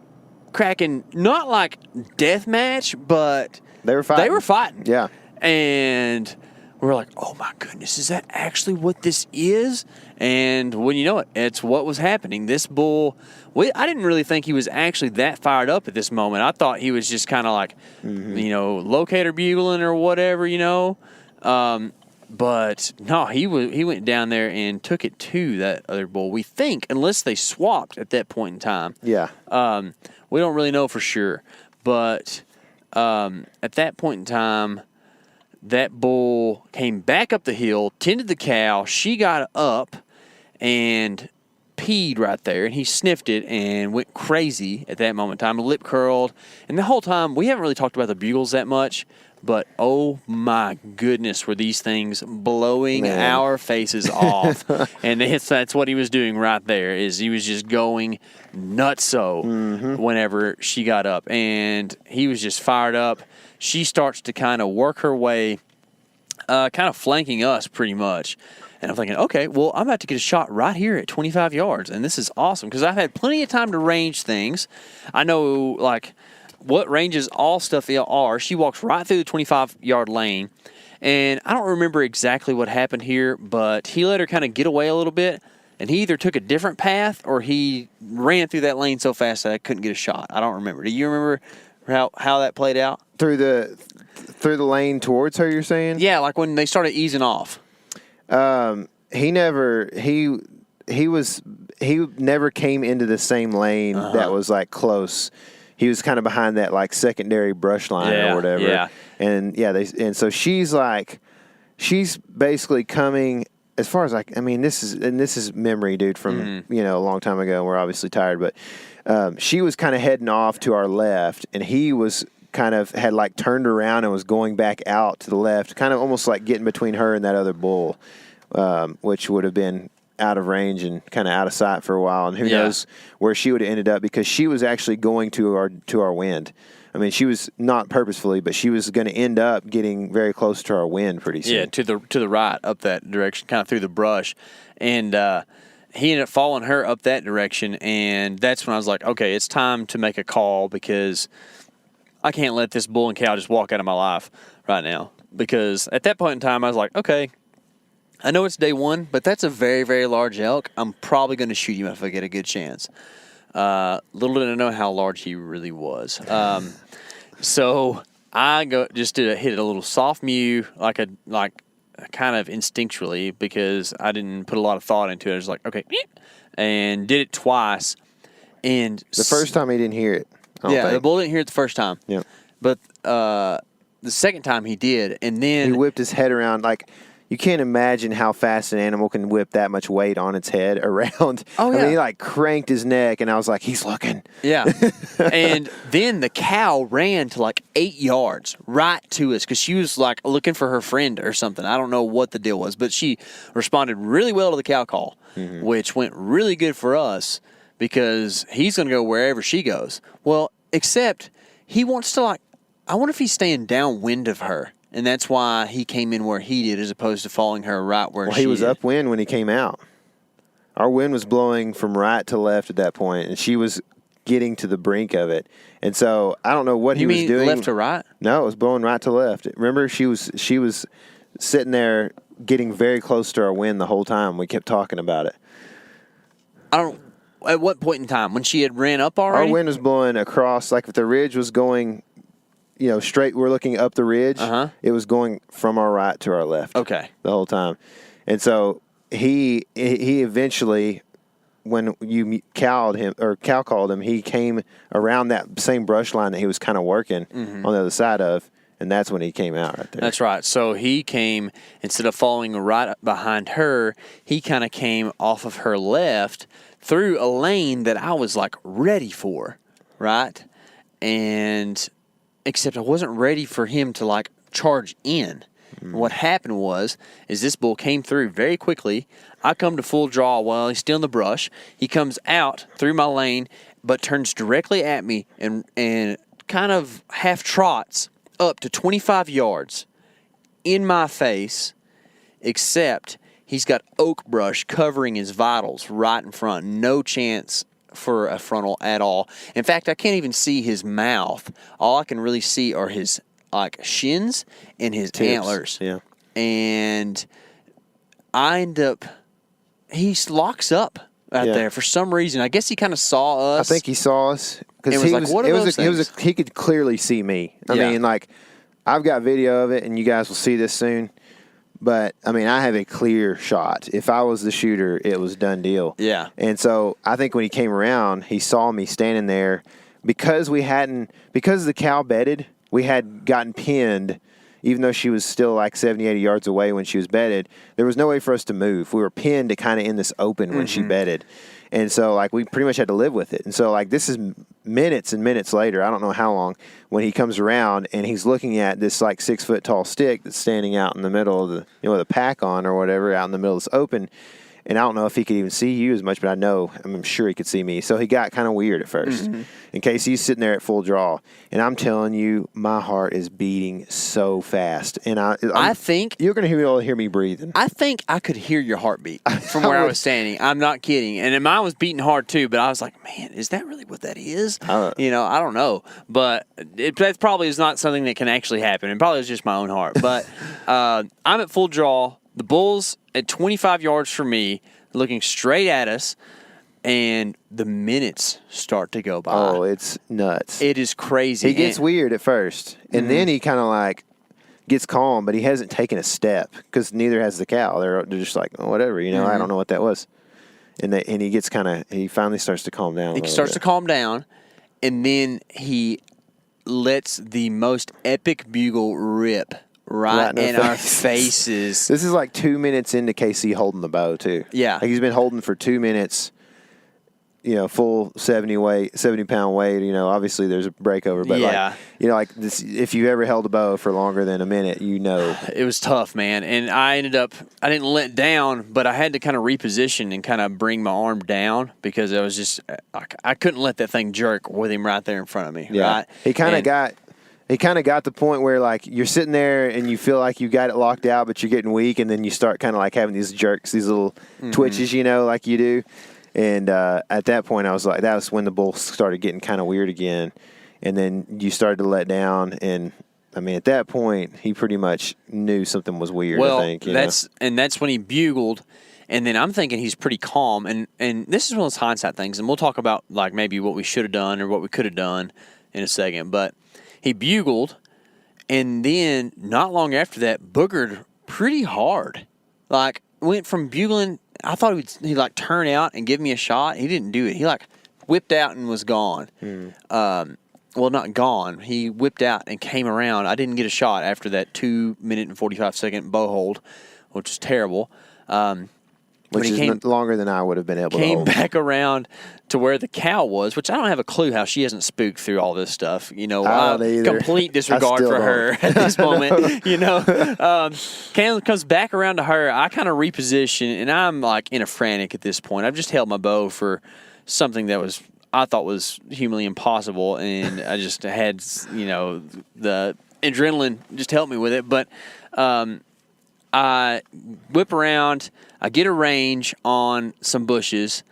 cracking, not like death match, but they were fighting. Yeah. And we're like, oh my goodness, is that actually what this is? And when you know it, it's what was happening. This bull, I didn't really think he was actually that fired up at this moment. I thought he was just kind of like, locator bugling or whatever, but no, he went down there and took it to that other bull. We think, unless they swapped at that point in time. Yeah. We don't really know for sure. But at that point in time, that bull came back up the hill, tended the cow. She got up and peed right there, and he sniffed it and went crazy at that moment in time. Lip curled. And the whole time, we haven't really talked about the bugles that much. But, oh, my goodness, were these things blowing our faces off. And that's what he was doing right there, is he was just going nutso whenever she got up. And he was just fired up. She starts to kind of work her way kind of flanking us pretty much. And I'm thinking, okay, well, I'm about to get a shot right here at 25 yards, and this is awesome because I've had plenty of time to range things. I know, like, what ranges all stuff are. She walks right through the 25-yard lane, and I don't remember exactly what happened here, but he let her kind of get away a little bit, and he either took a different path or he ran through that lane so fast that I couldn't get a shot. I don't remember. Do you remember how that played out? Through the lane towards her, you're saying? Yeah, like when they started easing off. He never came into the same lane that was like close. He was kind of behind that like secondary brush line or whatever. Yeah. And so she's basically coming as far as like, I mean, this is memory, dude, from, a long time ago. We're obviously tired, but, she was kind of heading off to our left, and he was had like turned around and was going back out to the left, kind of almost like getting between her and that other bull, which would have been out of range and kind of out of sight for a while. And who knows where she would have ended up, because she was actually going to our wind. I mean, she was not purposefully, but she was going to end up getting very close to our wind pretty soon. Yeah, to the right, up that direction, kind of through the brush. And he ended up following her up that direction, and that's when I was like, okay, it's time to make a call, because I can't let this bull and cow just walk out of my life right now. Because at that point in time, I was like, okay, I know it's day one, but that's a very, very large elk. I'm probably going to shoot him if I get a good chance. Little did I know how large he really was. So I hit a little soft mew, like kind of instinctually, because I didn't put a lot of thought into it. I was like, okay, and did it twice. And the first time he didn't hear it. The bull didn't hear it the first time. Yeah. But the second time he did, and then he whipped his head around. Like, you can't imagine how fast an animal can whip that much weight on its head around. Oh, yeah. I mean, he like cranked his neck, and I was like, he's looking. Yeah. And then the cow ran to like 8 yards right to us, because she was like looking for her friend or something. I don't know what the deal was, but she responded really well to the cow call, which went really good for us, because he's going to go wherever she goes. Well, except he wants to I wonder if he's staying downwind of her. And that's why he came in where he did, as opposed to following her right where she he was did. upwind when he came out. Our wind was blowing from right to left at that point, and she was getting to the brink of it. And so I don't know what he was doing. You mean left to right? No, it was blowing right to left. Remember, she was sitting there getting very close to our wind the whole time. We kept talking about it. At what point in time? When she had ran up already? Our wind was blowing across, like if the ridge was going, straight, we're looking up the ridge. It was going from our right to our left. Okay. The whole time. And so he eventually, when you cow called him, he came around that same brush line that he was kind of working on the other side of, and that's when he came out right there. That's right. So he came, instead of following right behind her, he kind of came off of her left through a lane that I was like ready for, right? And except I wasn't ready for him to like charge in. What happened is this bull came through very quickly. I come to full draw while he's still in the brush. He comes out through my lane, but turns directly at me and kind of half trots up to 25 yards in my face, except he's got oak brush covering his vitals right in front. No chance for a frontal at all. In fact, I can't even see his mouth. All I can really see are his shins and his antlers. Yeah. And I end up, he locks up out there for some reason. I guess he kind of saw us. I think he saw us because he was what are those things? He could clearly see me. I mean, like, I've got video of it, and you guys will see this soon. But, I mean, I have a clear shot. If I was the shooter, it was a done deal. Yeah. And so I think when he came around, he saw me standing there. Because the cow bedded, we had gotten pinned, even though she was still like 70, 80 yards away when she was bedded. There was no way for us to move. We were pinned to kind of in this open when she bedded. And so, like, we pretty much had to live with it. And so, like, this is minutes and minutes later, I don't know how long, when he comes around and he's looking at this, like, 6-foot tall stick that's standing out in the middle of the, the pack on or whatever, out in the middle of this open. And I don't know if he could even see you as much, but I'm sure he could see me. So he got kind of weird at first. In case he's sitting there at full draw. And I'm telling you, my heart is beating so fast. And I think you're going to hear me breathing. I think I could hear your heartbeat from where I was standing. I'm not kidding. And mine was beating hard too, but I was like, man, is that really what that is? I don't know. But that probably is not something that can actually happen. It probably was just my own heart. But I'm at full draw. The bull's at 25 yards from me, looking straight at us, and the minutes start to go by. Oh, it's nuts. It is crazy. He gets weird at first, and then he kind of like gets calm, but he hasn't taken a step because neither has the cow. They're just like, oh, whatever, I don't know what that was. And he gets he finally starts to calm down. He starts to calm down, and then he lets the most epic bugle rip right in our faces. This is like 2 minutes into KC holding the bow too. Yeah. Like he's been holding for 2 minutes, full 70-pound weight. Obviously there's a breakover, but like this, if you've ever held a bow for longer than a minute, it was tough, man. And I didn't let down, but I had to kind of reposition and kind of bring my arm down because I was just, I couldn't let that thing jerk with him right there in front of me. Yeah. Right? He kind of got the point where, like, you're sitting there and you feel like you got it locked out, but you're getting weak, and then you start kind of, like, having these jerks, these little twitches, like you do. And at that point, I was like, that was when the bull started getting kind of weird again. And then you started to let down, and, I mean, at that point, he pretty much knew something was weird, I think. That's when he bugled, and then I'm thinking he's pretty calm. And this is one of those hindsight things, and we'll talk about, like, maybe what we should have done or what we could have done in a second, but he bugled, and then not long after that, boogered pretty hard. Like, went from bugling, I thought he'd like turn out and give me a shot. He didn't do it. He like whipped out and was gone. Well, not gone. He whipped out and came around. I didn't get a shot after that 2 minute and 45-second bow hold, which is terrible. Which is longer than I would have been able to hold. Came back around to where the cow was, which I don't have a clue how she hasn't spooked through all this stuff. Complete disregard for her at this moment. Cam comes back around to her. I kind of reposition, and I'm like in a frantic at this point. I've just held my bow for something that I thought was humanly impossible, and I just had the adrenaline just helped me with it. But I whip around, I get a range on some bushes,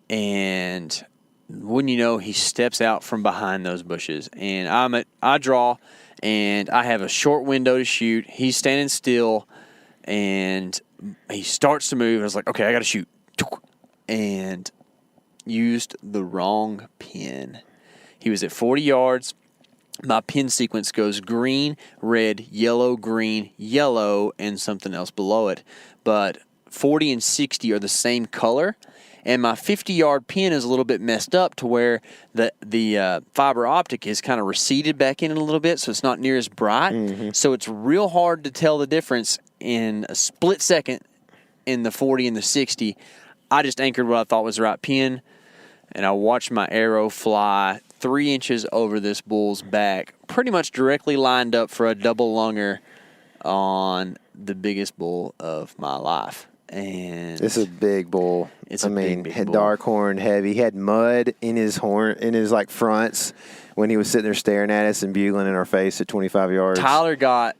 and wouldn't you know, he steps out from behind those bushes. And I draw, and I have a short window to shoot. He's standing still, and he starts to move. I was like, okay, I got to shoot. And used the wrong pin. He was at 40 yards. My pin sequence goes green, red, yellow, green, yellow, and something else below it. But 40 and 60 are the same color, and my 50-yard pin is a little bit messed up to where the fiber optic is kind of receded back in a little bit, so it's not near as bright. So it's real hard to tell the difference in a split second in the 40 and the 60. I just anchored what I thought was the right pin, and I watched my arrow fly 3 inches over this bull's back, pretty much directly lined up for a double lunger on the biggest bull of my life. And this is a big bull. Big bull. Dark horn, heavy. He had mud in his horn, in his like fronts when he was sitting there staring at us and bugling in our face at 25 yards. Tyler got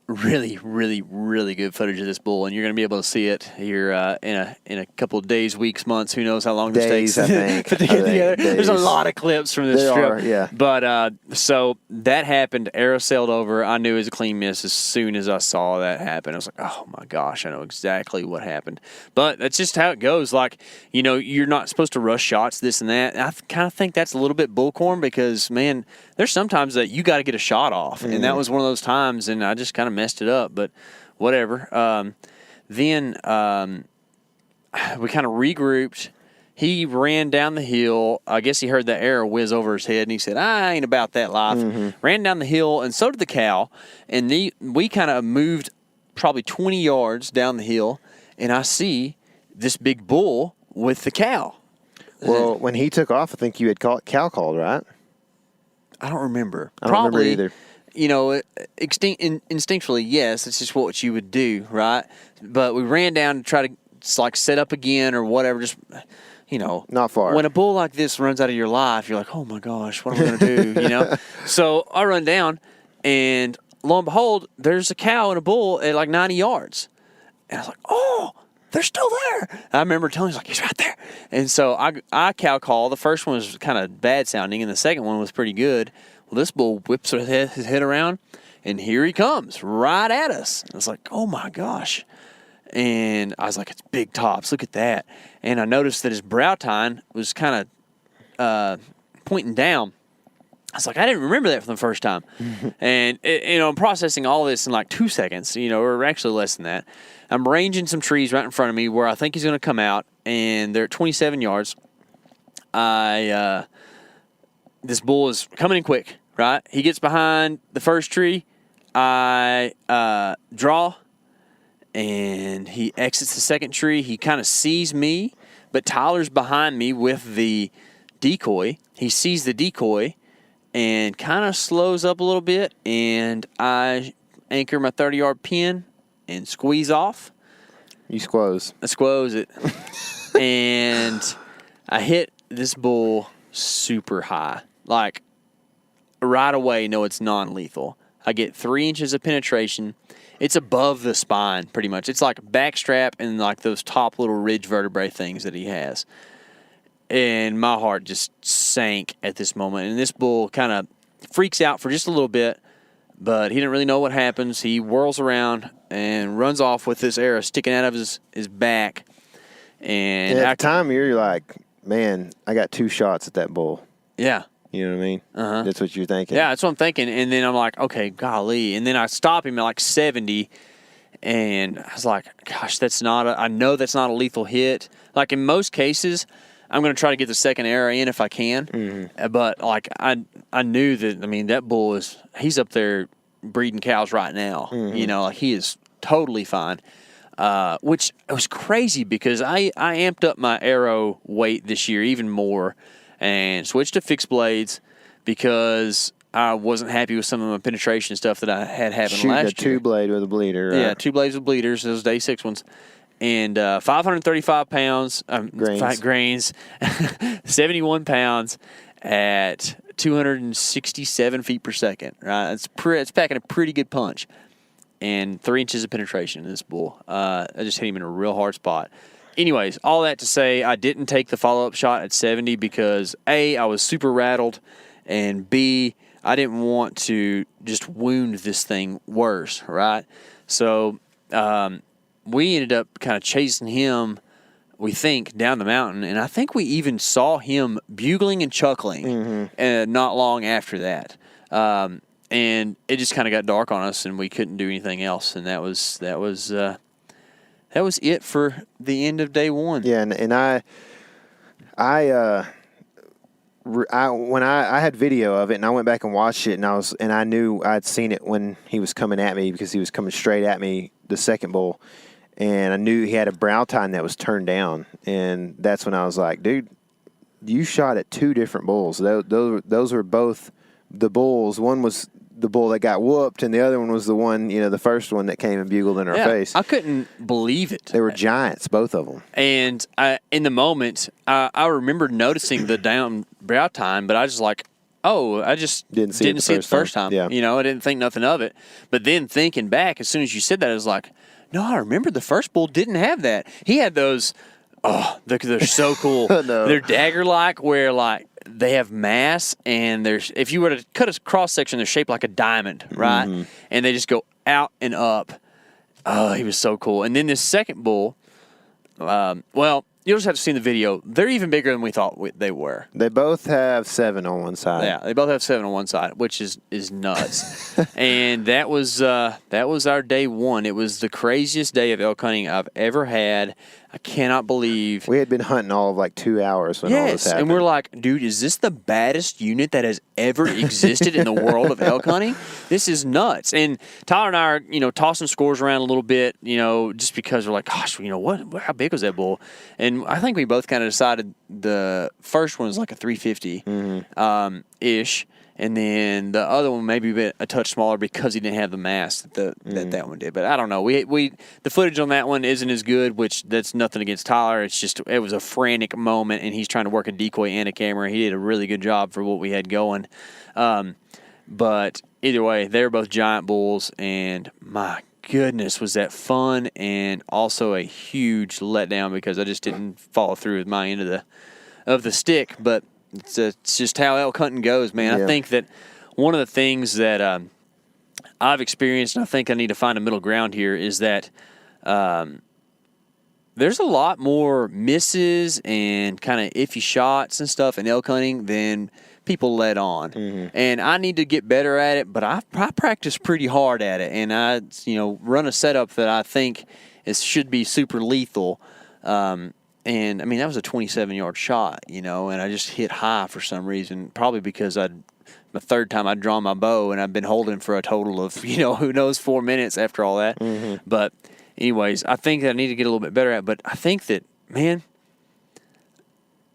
really, really, really good footage of this bull, and you're going to be able to see it here in a couple of days, weeks, months. Who knows how long this takes I think. to get together. There's a lot of clips from this trip. Yeah. But so that happened. Arrow sailed over. I knew it was a clean miss as soon as I saw that happen. I was like, oh my gosh, I know exactly what happened. But that's just how it goes. Like, you're not supposed to rush shots, this and that. And I kind of think that's a little bit bullcorn because, man, there's sometimes that you got to get a shot off, and that was one of those times, and I just kind of messed it up, but whatever. Then we kind of regrouped. He ran down the hill. I guess he heard the arrow whiz over his head, and he said, I ain't about that life. Ran down the hill, and so did the cow, and we kind of moved probably 20 yards down the hill, and I see this big bull with the cow. Well, when he took off, I think you had cow called, right? I don't remember. I don't remember either. Instinctually, yes, it's just what you would do, right? But we ran down to try to like set up again or whatever. Just, Not far. When a bull like this runs out of your life, you're like, oh my gosh, what am I going to do? So I run down, and lo and behold, there's a cow and a bull at like 90 yards. And I was like, oh, they're still there. I remember telling him, he's right there. And so I cow call. The first one was kind of bad sounding, and the second one was pretty good. Well, this bull whips his head around, and here he comes right at us. I was like, oh my gosh. And I was like, it's big tops. Look at that. And I noticed that his brow tine was kind of pointing down. I was like, I didn't remember that from the first time. And, I'm processing all this in like 2 seconds, or actually less than that. I'm ranging some trees right in front of me where I think he's going to come out, and they're at 27 yards. This bull is coming in quick, right? He gets behind the first tree. I draw. And he exits the second tree. He kind of sees me, but Tyler's behind me with the decoy. He sees the decoy and kind of slows up a little bit, and I anchor my 30-yard pin and squeeze off. You squoze. I squoze it. And I hit this bull super high. Like, right away, no, it's non-lethal. I get 3 inches of penetration. It's above the spine, pretty much. It's like backstrap and like those top little ridge vertebrae things that he has. And my heart just sank at this moment. And this bull kind of freaks out for just a little bit, but he didn't really know what happens. He whirls around and runs off with this arrow sticking out of his back. And at the time, you're like, man, I got 2 shots at that bull. Yeah. You know what I mean? Uh-huh. That's what you're thinking. Yeah, that's what I'm thinking. And then I'm like, okay, golly. And then I stop him at like 70, and I was like, gosh, I know that's not a lethal hit. Like in most cases, I'm going to try to get the second arrow in if I can. Mm-hmm. But like I knew that, that bull he's up there breeding cows right now. Mm-hmm. Like he is totally fine. Which was crazy because I amped up my arrow weight this year even more. And switched to fixed blades because I wasn't happy with some of my penetration stuff that I had happened last year. A 2-blade with a bleeder. Right? Yeah, 2 blades with bleeders, those day 6 ones. And 535 pounds, grains 71 pounds at 267 feet per second. Right, it's packing a pretty good punch. And 3 inches of penetration in this bull. I just hit him in a real hard spot. Anyways, all that to say, I didn't take the follow-up shot at 70 because, A, I was super rattled, and B, I didn't want to just wound this thing worse, right? So we ended up kind of chasing him, we think, down the mountain, and I think we even saw him bugling and chuckling not long after that. And it just kind of got dark on us, and we couldn't do anything else, and that was it for the end of day 1. Yeah, and when I had video of it, and I went back and watched it, and I knew I'd seen it when he was coming at me because he was coming straight at me, the second bull, and I knew he had a brow tine that was turned down, and that's when I was like, dude, you shot at 2 different bulls. Those were both the bulls. One was the bull that got whooped, and the other one was the one, the first one that came and bugled in our face. I couldn't believe it. They were giants, both of them. And in the moment, I remember noticing the down brow tine, but I was like, I just didn't see it the first time. Yeah. I didn't think nothing of it. But then thinking back, as soon as you said that, I was like, no, I remember the first bull didn't have that. He had those, they're so cool. No. They're dagger-like where, like, they have mass, and if you were to cut a cross-section, they're shaped like a diamond, right? Mm-hmm. And they just go out and up. Oh, he was so cool. And then this second bull, you'll just have to see the video. They're even bigger than we thought they were. They both have 7 on one side. Yeah, they both have 7 on one side, which is nuts. And that was our day 1. It was the craziest day of elk hunting I've ever had. I cannot believe. We had been hunting all of like 2 hours when all this happened. And we're like, dude, is this the baddest unit that has ever existed in the world of elk hunting? This is nuts. And Tyler and I are, tossing scores around a little bit, just because we're like, gosh, what? How big was that bull? And I think we both kind of decided the first one was like a 350 ish. And then the other one maybe a touch smaller because he didn't have the mass that one did. But I don't know. The footage on that one isn't as good, which that's nothing against Tyler. It's just it was a frantic moment, and he's trying to work a decoy and a camera. He did a really good job for what we had going. But either way, they're both giant bulls, and my goodness, was that fun and also a huge letdown because I just didn't follow through with my end of the stick. But it's just how elk hunting goes, man. Yeah. I think that one of the things that I've experienced, and I think I need to find a middle ground here, is that there's a lot more misses and kind of iffy shots and stuff in elk hunting than people let on. Mm-hmm. And I need to get better at it, but I practice pretty hard at it, and I run a setup that I think should be super lethal. And, I mean, that was a 27-yard shot, and I just hit high for some reason, probably because the third time I'd drawn my bow, and I've been holding for a total of, who knows, 4 minutes after all that. Mm-hmm. But anyways, I think that I need to get a little bit better at it. But I think that, man,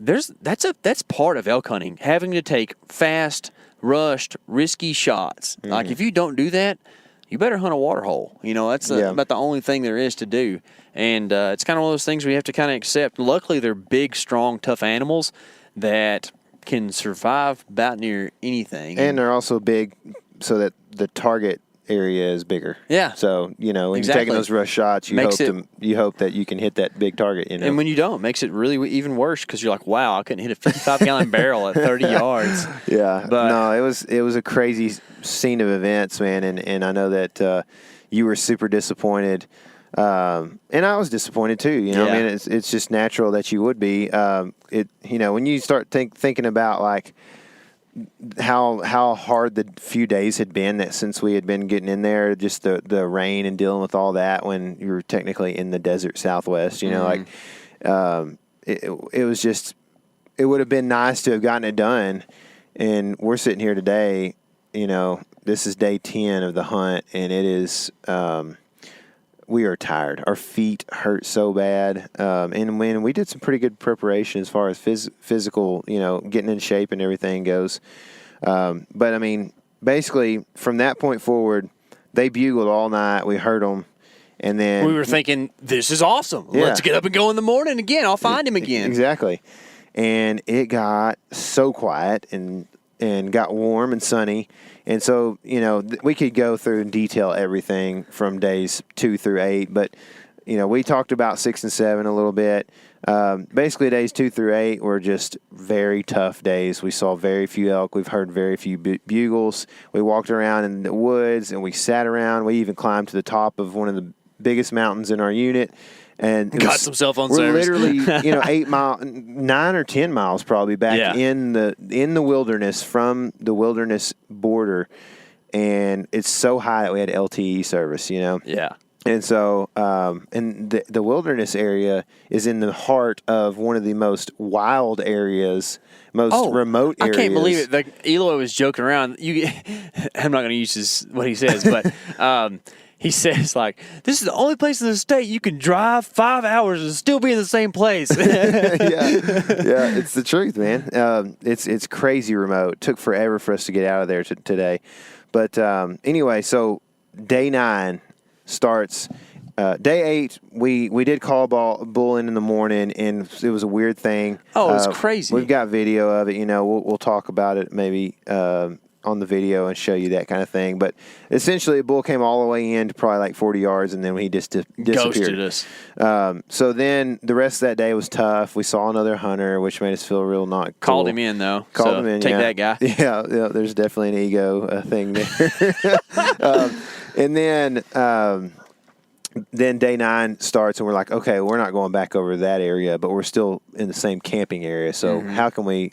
that's part of elk hunting, having to take fast, rushed, risky shots. Mm-hmm. Like, if you don't do that, you better hunt a water hole. That's about the only thing there is to do. And it's kind of one of those things we have to kind of accept. Luckily, they're big, strong, tough animals that can survive about near anything. And they're also big so that the target area is bigger. Yeah. So, when you're taking those rush shots, you hope that you can hit that big target. And when you don't, it makes it really even worse because you're like, wow, I couldn't hit a 55-gallon barrel at 30 yards. Yeah. But no, it was a crazy scene of events, man. And I know that you were super disappointed. And I was disappointed too. I mean, it's just natural that you would be. When you start thinking about like how hard the few days had been since we had been getting in there, just the rain and dealing with all that when you were technically in the desert Southwest. It was just, it would have been nice to have gotten it done. And we're sitting here today. This is day 10 of the hunt, and it is. We are tired. Our feet hurt so bad. And when we did some pretty good preparation as far as physical, getting in shape and everything goes. But, I mean, basically from that point forward, they bugled all night. We heard them. And then we were thinking, this is awesome. Yeah. Let's get up and go in the morning again. I'll find him again. Exactly. And it got so quiet and got warm and sunny. And so, we could go through and detail everything from days 2 through 8. But, we talked about 6 and 7 a little bit. Basically, days 2 through 8 were just very tough days. We saw very few elk. We've heard very few bugles. We walked around in the woods, and we sat around. We even climbed to the top of one of the biggest mountains in our unit. And got some cell phone service. We're literally, 9 or 10 miles probably back in the wilderness from the wilderness border, and it's so high that we had LTE service. Yeah. And so, and the wilderness area is in the heart of one of the most wild areas, remote areas. I can't believe it. Like Eloy was joking around. I'm not going to use what he says, but. He says, this is the only place in the state you can drive 5 hours and still be in the same place. Yeah, it's the truth, man. It's crazy remote. It took forever for us to get out of there today. But anyway, so day 9 starts. Day 8, we did call a bull in the morning, and it was a weird thing. Oh, it was crazy. We've got video of it. We'll talk about it maybe on the video and show you that kind of thing. But essentially, a bull came all the way in to probably 40 yards, and then he just disappeared. Ghosted us. So then the rest of that day was tough. We saw another hunter, which made us feel real not cool. Called him in, though. Called him in, Take that guy. Yeah, there's definitely an ego thing there. And then day 9 starts, and we're like, okay, we're not going back over that area, but we're still in the same camping area. So how can we,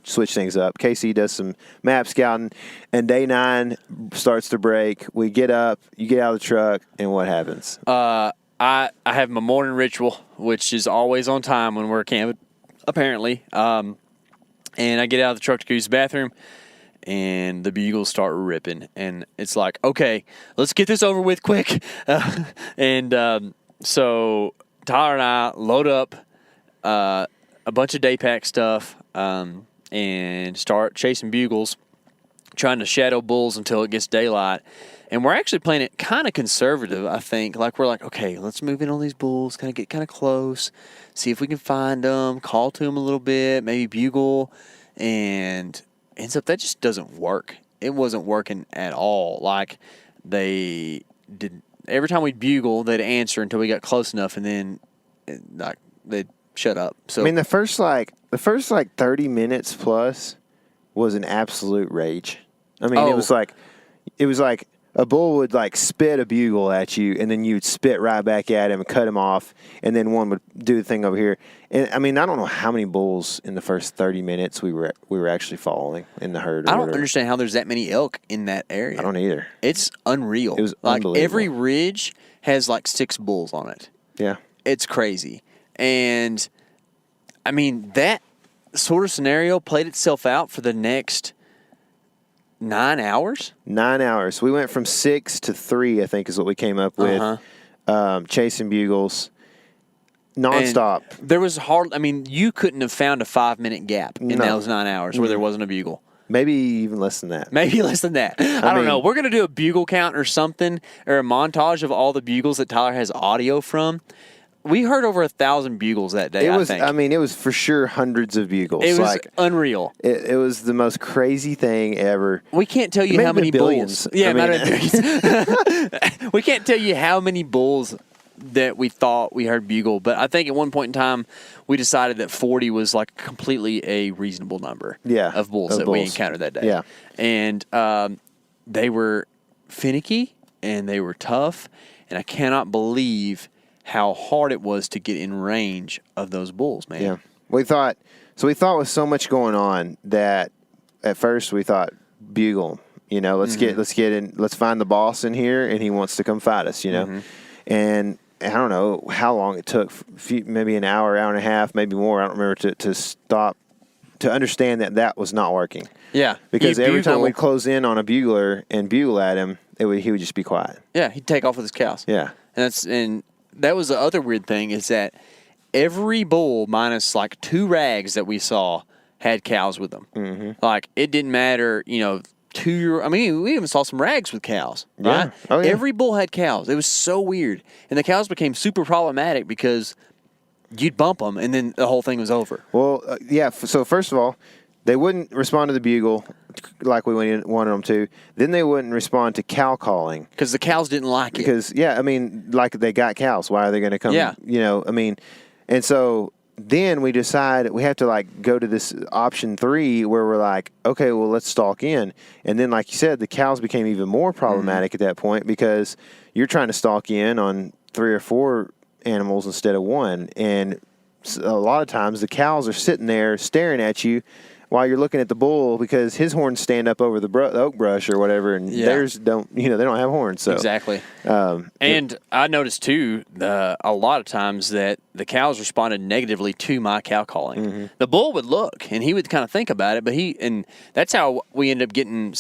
switch things up? Casey does some map scouting, and day 9 starts to break. We get up, you get out of the truck, and what happens? I have my morning ritual, which is always on time when we're camping, apparently. And I get out of the truck to go use the bathroom. And the bugles start ripping, and it's like, okay, let's get this over with quick. So Tyler and I load up a bunch of day pack stuff and start chasing bugles. trying to shadow bulls until it gets daylight. And we're actually playing it kind of conservative, I think. Like, we're like, okay, let's move in on these bulls, kind of get kind of close, see if we can find them, call to them a little bit, maybe bugle. And ends up that just doesn't work. It wasn't working at all. Like, they did, every time we'd bugle, they'd answer until we got close enough, and then like they'd shut up. So I mean, the first 30 minutes plus was an absolute rage. I mean, it was like a bull would like spit a bugle at you, and then you'd spit right back at him and cut him off, and then one would do the thing over here. And I mean, I don't know how many bulls in the first 30 minutes we were actually following in the herd. I don't understand how there's that many elk in that area. I don't either. It's unreal. It was like unbelievable. Every ridge has like 6 bulls on it. Yeah, it's crazy. And I mean, that sort of scenario played itself out for the next 9 hours. 9 hours. We went from 6 to 3, I think, is what we came up with. Chasing bugles, nonstop. And there was you couldn't have found a 5-minute gap in those 9 hours where there wasn't a bugle. Maybe even less than that. Maybe less than that. I don't know. We're going to do a bugle count or something, or a montage of all the bugles that Tyler has audio from. We heard over 1,000 bugles that day, I think. I mean, it was for sure hundreds of bugles. It was unreal. It was the most crazy thing ever. We can't tell you how many billions. bulls. Yeah, billions. We can't tell you how many bulls that we thought we heard bugle, but I think at one point in time we decided that 40 was like completely a reasonable number of bulls that we encountered that day. Yeah. And they were finicky and they were tough, and I cannot believe how hard it was to get in range of those bulls, man. Yeah. We thought with so much going on that at first we thought bugle, let's get in, let's find the boss in here and he wants to come fight us, And I don't know how long it took, maybe an hour, hour and a half, maybe more. I don't remember to stop to understand that was not working. Yeah. Because every time we'd close in on a bugler and bugle at him, he would just be quiet. Yeah, he'd take off with his cows. Yeah. And that was the other weird thing, is that every bull minus like 2 rags that we saw had cows with them. Mm-hmm. Like, it didn't matter, we even saw some rags with cows, right? Yeah. Oh, yeah. Every bull had cows. It was so weird. And the cows became super problematic because you'd bump them and then the whole thing was over. Well, yeah. So first of all, they wouldn't respond to the bugle like we wanted them to. Then they wouldn't respond to cow calling. Because the cows didn't like it. Because, like they got cows. Why are they going to come? Yeah. And so then we decide we have to like go to this option 3 where we're like, okay, well, let's stalk in. And then, like you said, the cows became even more problematic at that point because you're trying to stalk in on 3 or 4 animals instead of 1. And a lot of times the cows are sitting there staring at you while you're looking at the bull because his horns stand up over the oak brush or whatever, and theirs don't. They don't have horns. So exactly. And I noticed too, a lot of times that the cows responded negatively to my cow calling. Mm-hmm. The bull would look and he would kind of think about it, but that's how we ended up getting,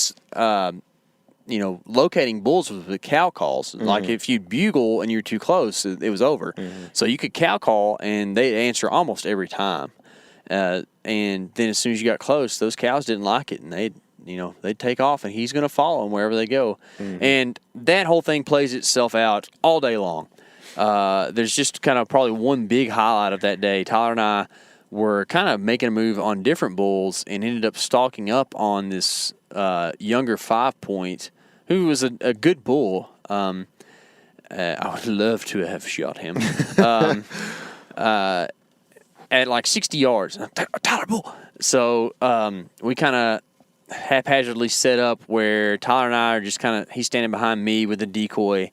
locating bulls with the cow calls. Mm-hmm. Like if you bugle and you're too close, it was over. Mm-hmm. So you could cow call and they'd answer almost every time. And then as soon as you got close, those cows didn't like it, and they'd take off, and he's going to follow them wherever they go. Mm-hmm. And that whole thing plays itself out all day long. There's just kind of probably one big highlight of that day. Tyler and I were kind of making a move on different bulls and ended up stalking up on this younger 5-point who was a good bull. I would love to have shot him. At like 60 yards. Tyler, bull. So we kind of haphazardly set up where Tyler and I are just kind of, he's standing behind me with a decoy.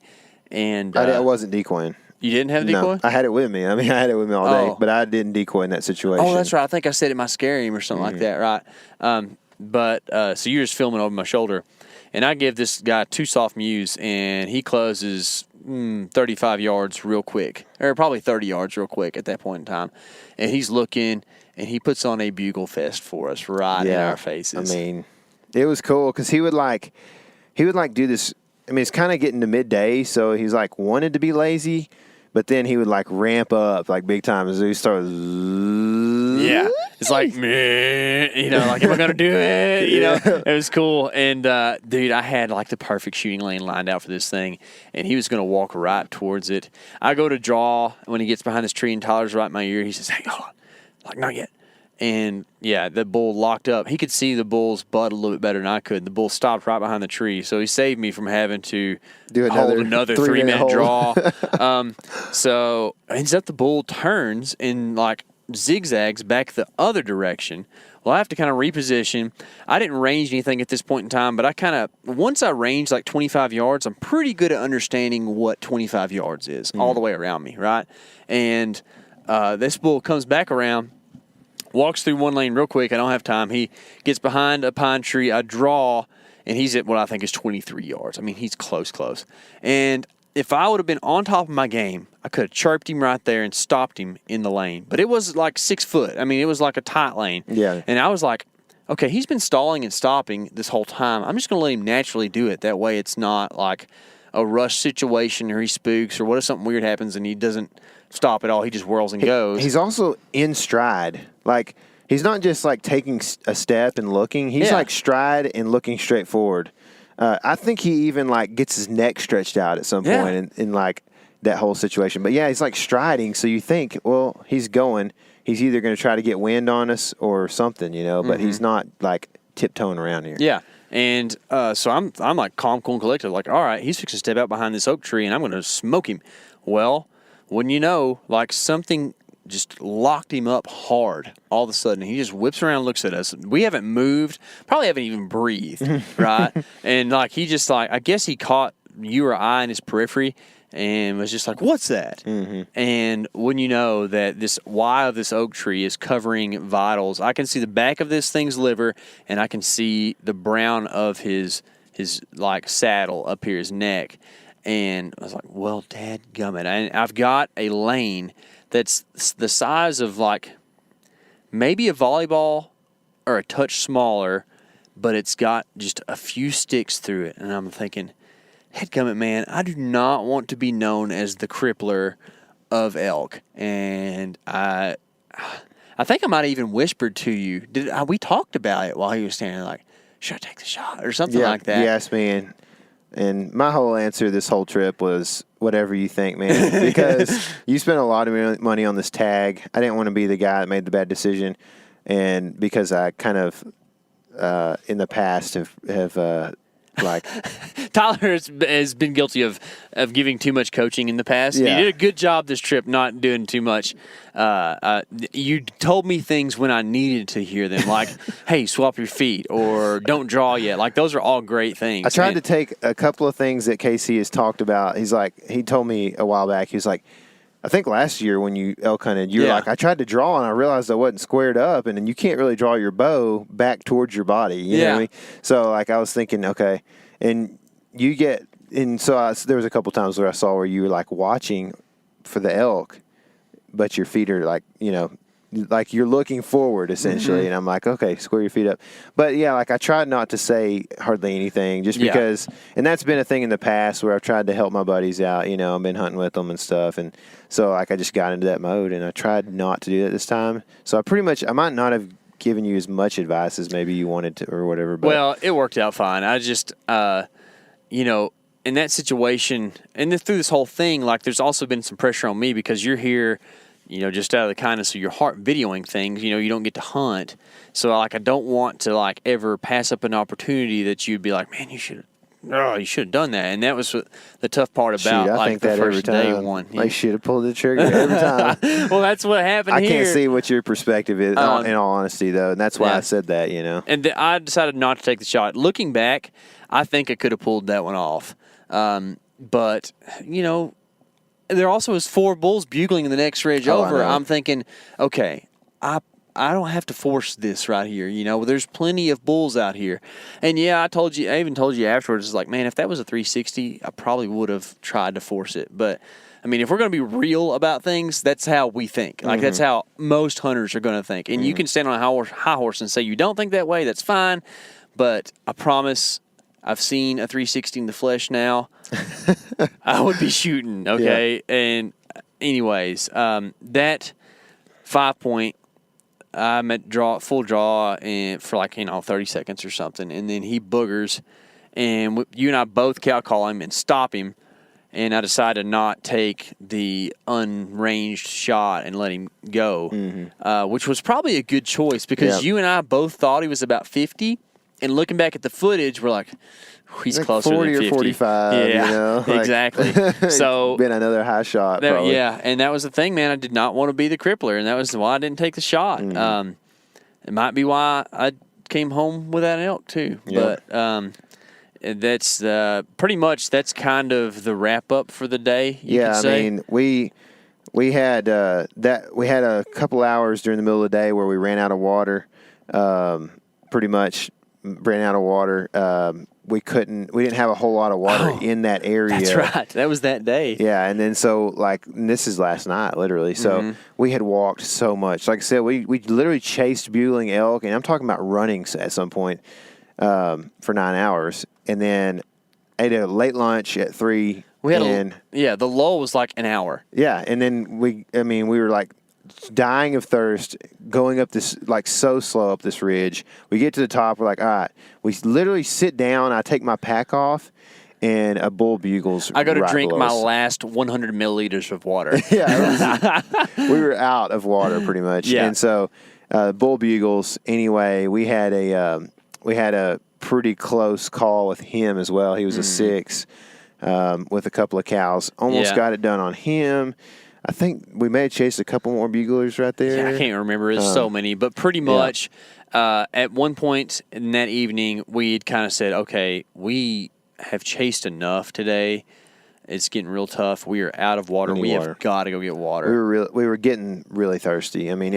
And I wasn't decoying. You didn't have a decoy? No, I had it with me. I had it with me all day, but I didn't decoy in that situation. Oh, that's right. I think I said it might scare him or something like that, right? So you're just filming over my shoulder. And I give this guy 2 soft mews, and he closes 35 yards real quick, or probably 30 yards real quick at that point in time. And he's looking, and he puts on a bugle fest for us right in our faces. It was cool because he would do this. It's kind of getting to midday, so he's like wanted to be lazy, but then he would like ramp up like big time as he started. Yeah. It's like, meh, you know, like, am I going to do it? You know, it was cool. And, dude, I had like the perfect shooting lane lined out for this thing, and he was going to walk right towards it. I go to draw when he gets behind this tree, and Tyler's right in my ear. He says, hey, hold on. Like, not yet. And, yeah, the bull locked up. He could see the bull's butt a little bit better than I could. The bull stopped right behind the tree, so he saved me from having to hold another 3-minute draw. So ends up the bull turns and, like, zigzags back the other direction. Well, I have to kind of reposition. I didn't range anything at this point in time, but I kind of, once I ranged like 25 yards, I'm pretty good at understanding what 25 yards is all the way around me, right? And this bull comes back around, walks through one lane real quick. I don't have time. He gets behind a pine tree. I draw, and he's at what I think is 23 yards. I mean, he's close. And if I would have been on top of my game, I could have chirped him right there and stopped him in the lane. But it was like 6 foot. I mean, it was like a tight lane. Yeah. And I was like, okay, he's been stalling and stopping this whole time. I'm just going to let him naturally do it. That way it's not like a rush situation or he spooks or what if something weird happens and he doesn't stop at all. He just whirls and goes. He's also in stride. Like, he's not just like taking a step and looking. He's like stride and looking straight forward. I think he even like gets his neck stretched out at some point in like that whole situation. But yeah, he's like striding. So you think, well, he's going. He's either going to try to get wind on us or something, you know. But he's not like tiptoeing around here. Yeah, and so I'm like calm, cool, and collected. Like, all right, he's fixing to step out behind this oak tree, and I'm going to smoke him. Well, wouldn't you know, like something just locked him up hard all of a sudden. He just whips around and looks at us. We haven't moved, probably haven't even breathed, right? And like he just like, I guess he caught you or I in his periphery and was just like, what's that? And when you know that this Y of this oak tree is covering vitals, I can see the back of this thing's liver and I can see the brown of his like saddle up here, his neck. And I was like, well, dadgummit. And I've got a lane that's the size of like maybe a volleyball or a touch smaller, but it's got just a few sticks through it. And I'm thinking, dadgummit, man, I do not want to be known as the crippler of elk. And I think I might have even whispered to you. We talked about it while he was standing there, like, should I take the shot or something like that? You asked me, and my whole answer this whole trip was whatever you think, man, because you spent a lot of money on this tag. I didn't want to be the guy that made the bad decision, and because I kind of in the past have like Tyler has been guilty of giving too much coaching in the past. Yeah. You did a good job this trip not doing too much. You told me things when I needed to hear them, like, hey, swap your feet or don't draw yet. Like, those are all great things. I tried to take a couple of things that Casey has talked about. He told me a while back, he was like, I think last year when you elk hunted, you were like, I tried to draw and I realized I wasn't squared up, and then you can't really draw your bow back towards your body. You know what I mean? So like I was thinking, okay, and you get, and so there was a couple times where I saw where you were like watching for the elk, but your feet are like, you know, like you're looking forward essentially, and I'm like, okay, square your feet up. But yeah, like I tried not to say hardly anything just because, and that's been a thing in the past where I've tried to help my buddies out, you know, I've been hunting with them and stuff, and so like I just got into that mode and I tried not to do that this time. So I might not have given you as much advice as maybe you wanted to or whatever. But well, it worked out fine. I just, you know, in that situation and through this whole thing, like there's also been some pressure on me because you're here, you know, just out of the kindness of your heart videoing things, you know, you don't get to hunt. So like, I don't want to like ever pass up an opportunity that you'd be like, man, you should have done that. And that was the tough part about I like think the that first every day time. one. I should have pulled the trigger every time. Well, that's what happened I here. can't see what your perspective is, in all honesty, though, and that's why I said that, you know. And I decided not to take the shot. Looking back, I think I could have pulled that one off. But, you know, there also was 4 bulls bugling in the next ridge over. I'm thinking, okay, I don't have to force this right here. You know, there's plenty of bulls out here. And yeah, I even told you afterwards, it's like, man, if that was a 360, I probably would have tried to force it. But I mean, if we're going to be real about things, that's how we think. Like that's how most hunters are going to think. And you can stand on a high horse and say you don't think that way. That's fine. But I promise, I've seen a 360 in the flesh now. I would be shooting, okay? Yeah. And anyways, that 5-point, I'm at full draw for like 30 seconds or something, and then he boogers, and you and I both cow call him and stop him, and I decide to not take the unranged shot and let him go, which was probably a good choice because you and I both thought he was about 50, and looking back at the footage, we're like, he's like closer 40 than 50. or 45. Yeah, exactly. So been another high shot. Probably. Yeah, and that was the thing, man. I did not want to be the crippler, and that was why I didn't take the shot. It might be why I came home without an elk too. Yep. But that's pretty much kind of the wrap up for the day. You could say. I mean we had a couple hours during the middle of the day where we ran out of water. Pretty much ran out of water. We didn't have a whole lot of water in that area. That's right. That was that day. Yeah, and then and this is last night, literally. So we had walked so much. Like I said, we literally chased bugling elk, and I'm talking about running at some point for 9 hours, and then ate a late lunch at 3. The lull was like an hour. Yeah, and then we were like dying of thirst, going up this, like, so slow up this ridge. We get to the top, we're like, all right. We literally sit down, I take my pack off, and a bull bugles. I go to right drink below my us. last 100 milliliters of water. We were out of water pretty much. Yeah. And so bull bugles, anyway, we had a pretty close call with him as well. He was a 6 with a couple of cows. Almost got it done on him. I think we may have chased a couple more buglers right there. Yeah, I can't remember. It's so many. But pretty much at one point in that evening, we'd kind of said, okay, we have chased enough today. It's getting real tough. We are out of water. We have got to go get water. We were getting really thirsty. I mean,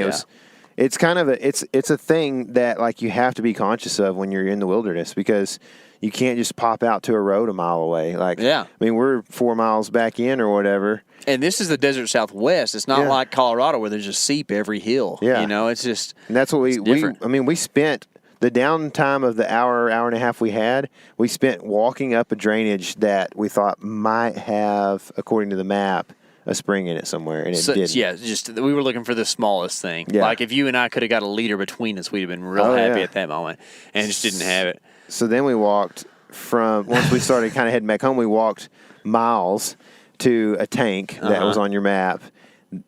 it's kind of it's a thing that, like, you have to be conscious of when you're in the wilderness, because you can't just pop out to a road a mile away. Like, I mean, we're 4 miles back in or whatever. And this is the desert Southwest. It's not like Colorado where there's a seep every hill. Yeah. You know, it's just. And that's what we spent the downtime of the hour and a half we had. We spent walking up a drainage that we thought might have, according to the map, a spring in it somewhere, and it didn't. Yeah, just we were looking for the smallest thing. Yeah. Like if you and I could have got a leader between us, we'd have been real happy at that moment, and just didn't have it. So then we walked once we started kind of heading back home, we walked miles to a tank that was on your map.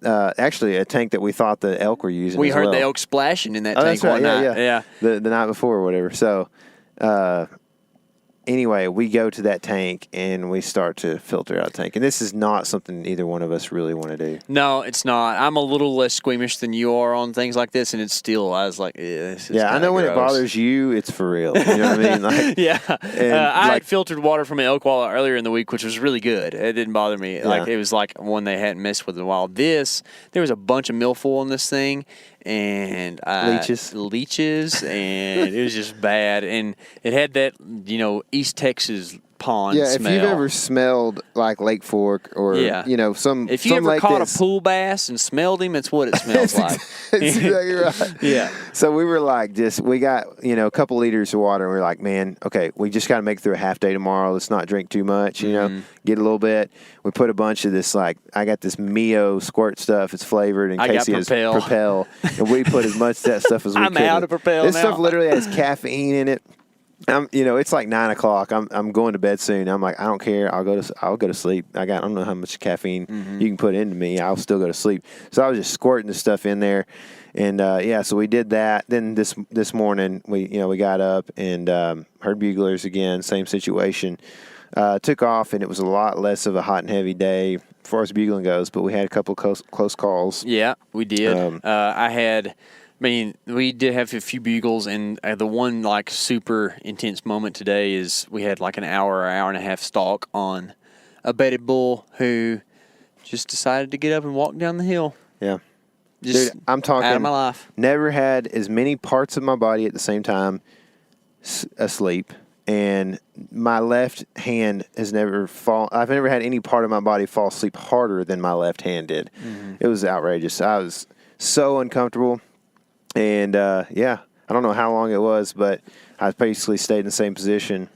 Actually, a tank that we thought the elk were using. We heard the elk splashing in that tank one night. Yeah. The night before or whatever. So, anyway, we go to that tank and we start to filter out the tank. And this is not something either one of us really want to do. No, it's not. I'm a little less squeamish than you are on things like this, and it's still, I was like, this is I know when it bothers you, it's for real. You know what I mean? Like, I had filtered water from an elk wall earlier in the week, which was really good. It didn't bother me. Like, it was like one they hadn't messed with in a while. There was a bunch of milfoil in this thing, and leeches, and it was just bad. And it had that, East Texas pond smell. If you've ever smelled like Lake Fork or some if you ever caught a pool bass and smelled him, it's what it smells like. That's exactly right. Yeah. So we were like, we got a couple liters of water, and we were like, man, okay, we just got to make it through a half day tomorrow. Let's not drink too much. Get a little bit. We put a bunch of this, like, I got this Mio squirt stuff. It's flavored, and Casey has Propel, and we put as much of that stuff as we could. I'm out of Propel This now. stuff literally has caffeine in it. It's like 9 o'clock. I'm going to bed soon. I'm like, I don't care. I'll go to sleep. I don't know how much caffeine you can put into me. I'll still go to sleep. So I was just squirting the stuff in there, and so we did that. Then this morning we got up and heard buglers again. Same situation. Took off, and it was a lot less of a hot and heavy day as far as bugling goes. But we had a couple close calls. Yeah, we did. We did have a few bugles, and the one, like, super intense moment today is we had like an hour and a half stalk on a bedded bull who just decided to get up and walk down the hill. Yeah. Just Dude, I'm talking out of my life. Never had as many parts of my body at the same time asleep, and my left hand has never I've never had any part of my body fall asleep harder than my left hand did. It was outrageous. I was so uncomfortable. And, I don't know how long it was, but I basically stayed in the same position.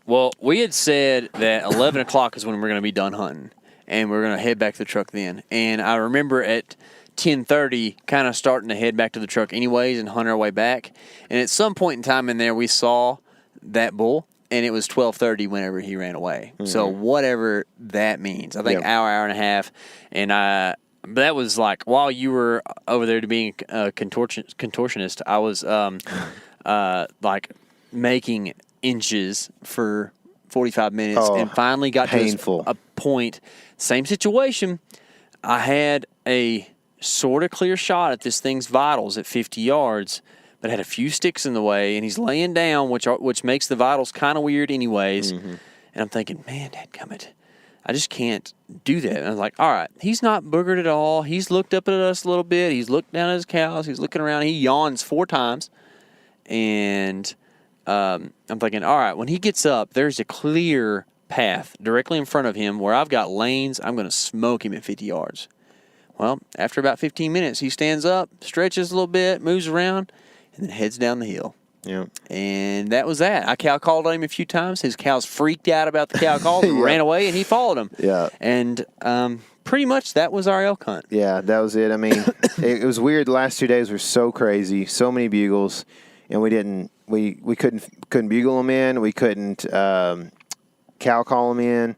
Well, we had said that 11 o'clock is when we're going to be done hunting, and we're going to head back to the truck then. And I remember at 10:30, kind of starting to head back to the truck anyways and hunt our way back. And at some point in time in there, we saw that bull, and it was 12:30 whenever he ran away. Mm-hmm. So whatever that means, I think hour and a half. And but that was like while you were over there to being a contortionist, I was like making inches for 45 minutes and finally got to a point. Same situation. I had a sort of clear shot at this thing's vitals at 50 yards, but had a few sticks in the way, and he's laying down, which makes the vitals kind of weird anyways. Mm-hmm. And I'm thinking, man, dadgummit, I just can't do that. And I was like, all right, he's not boogered at all. He's looked up at us a little bit. He's looked down at his cows. He's looking around. He yawns 4 times. And I'm thinking, all right, when he gets up, there's a clear path directly in front of him where I've got lanes. I'm going to smoke him at 50 yards. Well, after about 15 minutes, he stands up, stretches a little bit, moves around, and then heads down the hill. Yeah. And that was that. I cow called on him a few times. His cows freaked out about the cow calls and ran away, and he followed them. Yeah. And pretty much that was our elk hunt. Yeah, that was it. I mean, it was weird. The last 2 days were so crazy, so many bugles, and we couldn't bugle them in. We couldn't cow call them in,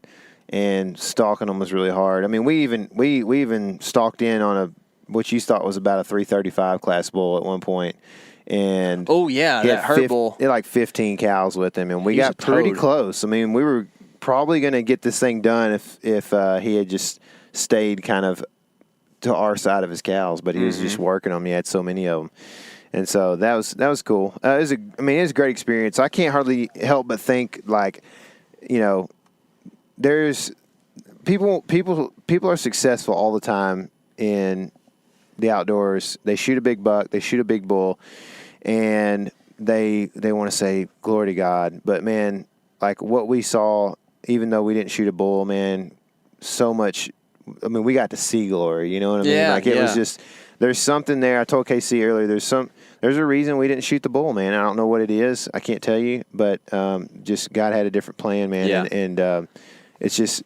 and stalking them was really hard. I mean, we even stalked in on what you thought was about a 335 class bull at one point. And that herd bull. He had like 15 cows with him, and we got pretty close. I mean, we were probably going to get this thing done if he had just stayed kind of to our side of his cows, but he was just working them. He had so many of them, and so that was cool. It was a great experience. I can't hardly help but think, like, you know, there's people are successful all the time in the outdoors. They shoot a big buck, they shoot a big bull, and they want to say glory to God. But man, like what we saw, even though we didn't shoot a bull, man, so much. I mean, we got to see glory. You know what I mean? Like it was just, there's something there. I told KC earlier, there's a reason we didn't shoot the bull, man. I don't know what it is. I can't tell you, but just God had a different plan, man. Yeah. And it's just,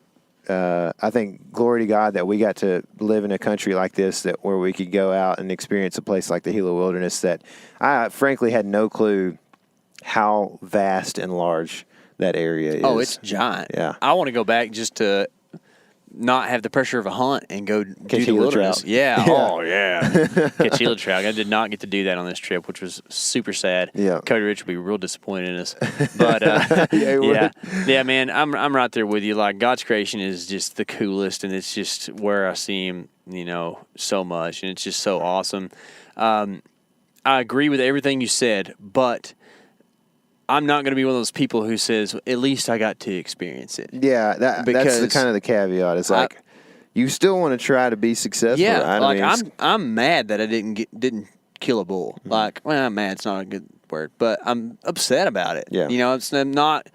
I think glory to God that we got to live in a country like this, where we could go out and experience a place like the Gila Wilderness that I frankly had no clue how vast and large that area is. Oh, it's giant. Yeah. I want to go back just to not have the pressure of a hunt and go do the wilderness. Trout. Yeah. Oh, yeah. Catch Gila trout. I did not get to do that on this trip, which was super sad. Yeah. Cody Rich would be real disappointed in us. But, yeah, man, I'm right there with you. Like, God's creation is just the coolest, and it's just where I see him, you know, so much, and it's just so awesome. I agree with everything you said, but I'm not going to be one of those people who says, at least I got to experience it. Yeah, that's the kind of the caveat. It's like, you still want to try to be successful. Yeah, right? I'm mad that I didn't kill a bull. Mm-hmm. Like, well, I'm mad. It's not a good word, but I'm upset about it. Yeah. You know, I'm not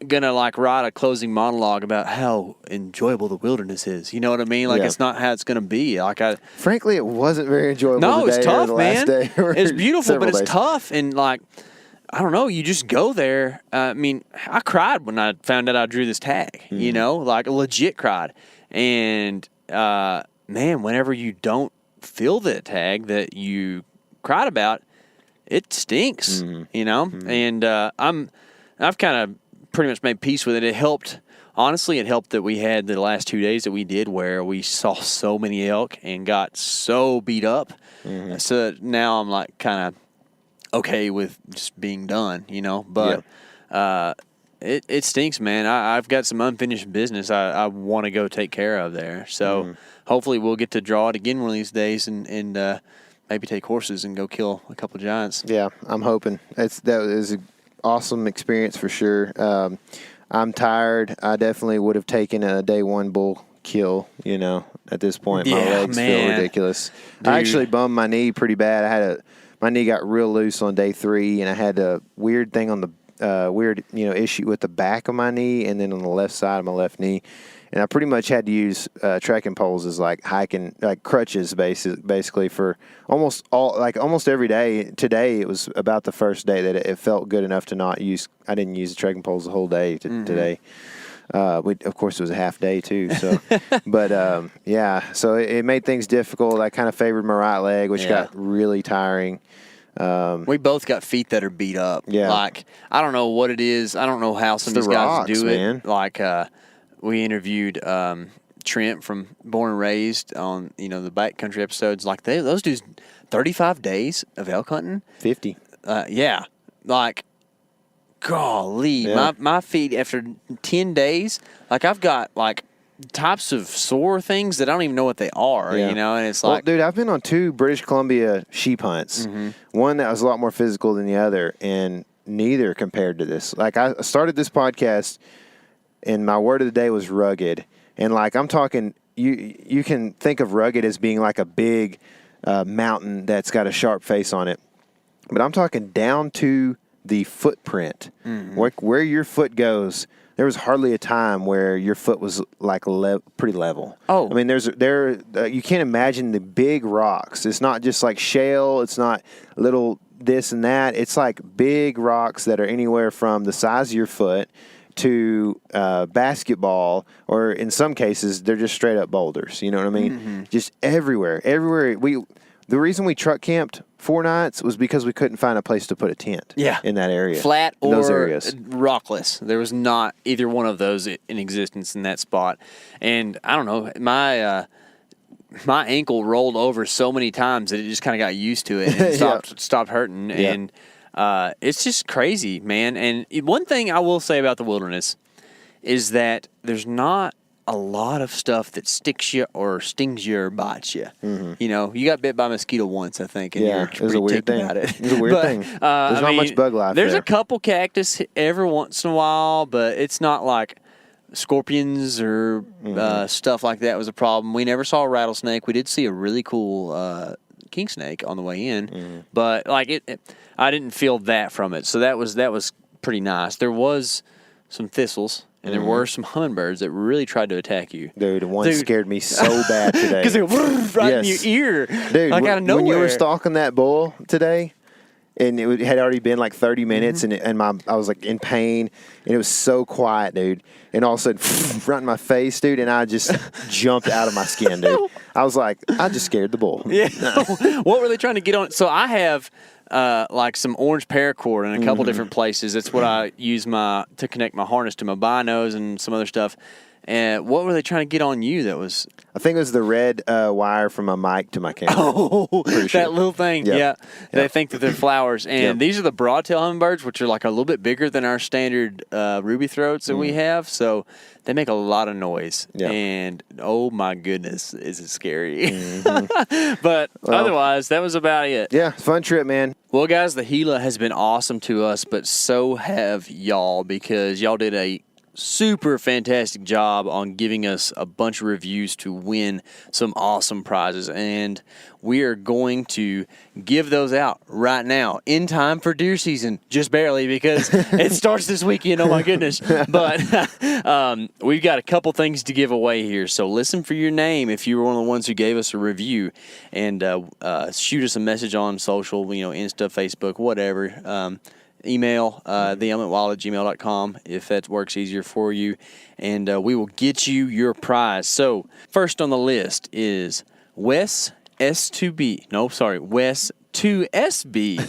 going to like write a closing monologue about how enjoyable the wilderness is. You know what I mean? Like, it's not how it's going to be. Like, frankly, it wasn't very enjoyable. No, it's tough, man. It's beautiful, but it's days. Tough, and like, I don't know, you just go there. I mean, I cried when I found out I drew this tag, you know, like legit cried. And, man, whenever you don't fill that tag that you cried about, it stinks, you know? And I've kind of pretty much made peace with it. It helped, honestly, it helped that we had the last 2 days that we did where we saw so many elk and got so beat up. So now I'm like kind of okay with just being done, you know, but it stinks, man. I've got some unfinished business I want to go take care of there. So hopefully we'll get to draw it again one of these days and maybe take horses and go kill a couple giants. Yeah, I'm hoping. That was an awesome experience for sure. I'm tired. I definitely would have taken a day one bull kill, you know, at this point. My legs feel ridiculous. Dude. I actually bummed my knee pretty bad. My knee got real loose on day 3, and I had a weird thing on the issue with the back of my knee, and then on the left side of my left knee, and I pretty much had to use trekking poles as like hiking, like crutches, basically for almost every day. Today it was about the first day that it felt good enough to not use. I didn't use the trekking poles the whole day today. Of course, it was a half day too. So, but yeah, so it made things difficult. I kind of favored my right leg, which got really tiring. We both got feet that are beat up. Yeah. Like, I don't know what it is. I don't know how some of these guys do it. Like, we interviewed Trent from Born and Raised on, the backcountry episodes. Like, those dudes, 35 days of elk hunting. 50. Yeah. Like, golly. Yeah. My feet, after 10 days, like, I've got, like, types of sore things that I don't even know what they are, and it's like... Well, dude, I've been on 2 British Columbia sheep hunts. Mm-hmm. One that was a lot more physical than the other, and neither compared to this. Like, I started this podcast, and my word of the day was rugged. And, like, I'm talking... You can think of rugged as being like a big mountain that's got a sharp face on it. But I'm talking down to the footprint. Mm-hmm. Where your foot goes... There was hardly a time where your foot was like pretty level. Oh, I mean, you can't imagine the big rocks. It's not just like shale. It's not little this and that. It's like big rocks that are anywhere from the size of your foot to basketball, or in some cases, they're just straight up boulders. You know what I mean? Mm-hmm. Just everywhere. The reason we truck camped 4 nights was because we couldn't find a place to put a tent in that area. Flat or those areas. Rockless. There was not either one of those in existence in that spot. And I don't know, my ankle rolled over so many times that it just kind of got used to it and stopped hurting. Yeah. And it's just crazy, man. And one thing I will say about the wilderness is that there's not a lot of stuff that sticks you or stings you or bites you. Mm-hmm. You got bit by a mosquito once, I think, and you're pretty ticked about it. It's a weird thing. There's not much bug life There's there. a couple cactus every once in a while, but it's not like scorpions or stuff like that was a problem. We never saw a rattlesnake. We did see a really cool king snake on the way in, but like I didn't feel that from it. So that was pretty nice. There was some thistles. And there were some hummingbirds that really tried to attack you. Dude, one scared me so bad today. Because they go right in your ear. Dude, like out of nowhere. When you were stalking that bull today, and it had already been like 30 minutes, and I was like in pain, and it was so quiet, dude. And all of a sudden, right in my face, dude, and I just jumped out of my skin, dude. I was like, I just scared the bull. Yeah. What were they trying to get on? So I have... like some orange paracord in a couple different places. That's what I use to connect my harness to my binos and some other stuff. And what were they trying to get on you that was... I think it was the red wire from my mic to my camera. Oh, that little thing. Yep. Yeah. They think that they're flowers. And these are the broadtail hummingbirds, which are like a little bit bigger than our standard ruby throats that we have. So they make a lot of noise. Yep. And, oh, my goodness, is it scary. But otherwise, that was about it. Yeah, fun trip, man. Well, guys, the Gila has been awesome to us, but so have y'all, because y'all did a super fantastic job on giving us a bunch of reviews to win some awesome prizes, and we are going to give those out right now in time for deer season, just barely, because it starts this weekend. Oh my goodness. But we've got a couple things to give away here, so listen for your name if you were one of the ones who gave us a review, and shoot us a message on social, Insta, Facebook, whatever. Email theelementwild@gmail.com if that works easier for you, and we will get you your prize. So first on the list is Wes S2B. No, sorry, Wes 2SB.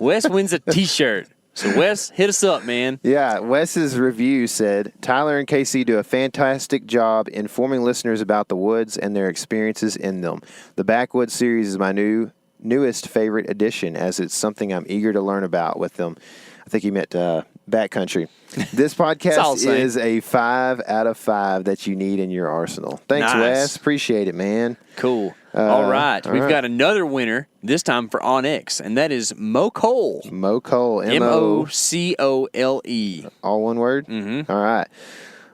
Wes wins a T-shirt. So Wes, hit us up, man. Yeah, Wes's review said, Tyler and Casey do a fantastic job informing listeners about the woods and their experiences in them. The Backwoods series is my newest favorite addition, as it's something I'm eager to learn about with them. I think he meant backcountry. This podcast is a 5 out of 5 that you need in your arsenal. Thanks, nice. Wes. Appreciate it, man. Cool. All right. We've got another winner, this time for OnX, and that is Mo Cole. Mo Cole. MOCOLE. All one word? Mm-hmm. All right.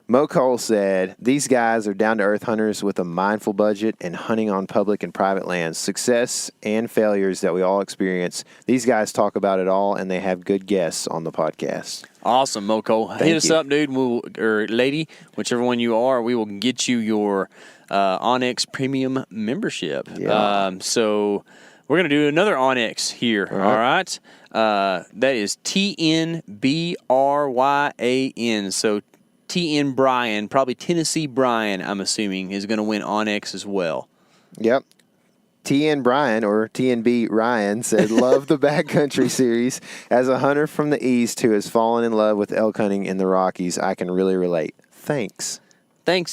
Mo Cole said, these guys are down-to-earth hunters with a mindful budget and hunting on public and private lands. Success and failures that we all experience. These guys talk about it all, and they have good guests on the podcast. Awesome, Mo Cole. Hit us up, dude, or lady, whichever one you are. We will get you your OnX Premium membership. Yeah. So we're going to do another OnX here, all right? That is TNBRYAN. So TN Brian, probably Tennessee Brian, I'm assuming, is going to win OnX as well. Yep. TN Brian, or TNB Ryan, said, love the Backcountry series. As a hunter from the East who has fallen in love with elk hunting in the Rockies, I can really relate. Thanks. Thank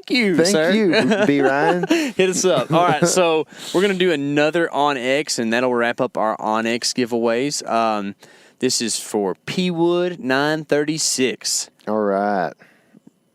you, sir. Thank you, B. Ryan. Hit us up. All right, so we're going to do another OnX, and that'll wrap up our OnX giveaways. This is for P-Wood 936. All right.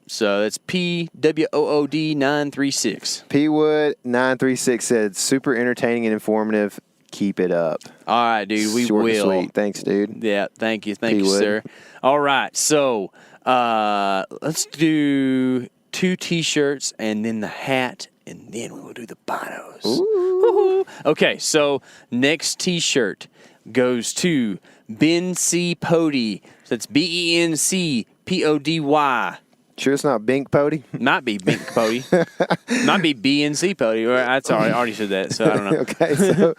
So that's PWOOD 936. P-Wood 936 said, super entertaining and informative. Keep it up. All right, dude, we Short will. and sweet. Thanks, dude. Yeah, thank you, P-Wood. sir. All right, so let's do 2 T-shirts and then the hat, and then we will do the binos. Ooh. Okay, so next T-shirt goes to Ben C. Pody. So that's BENCPODY. Sure it's not Bink Pody? Might be Bink Pody. Might be BNC Pody. That's all right. I already said that, so I don't know. Okay, so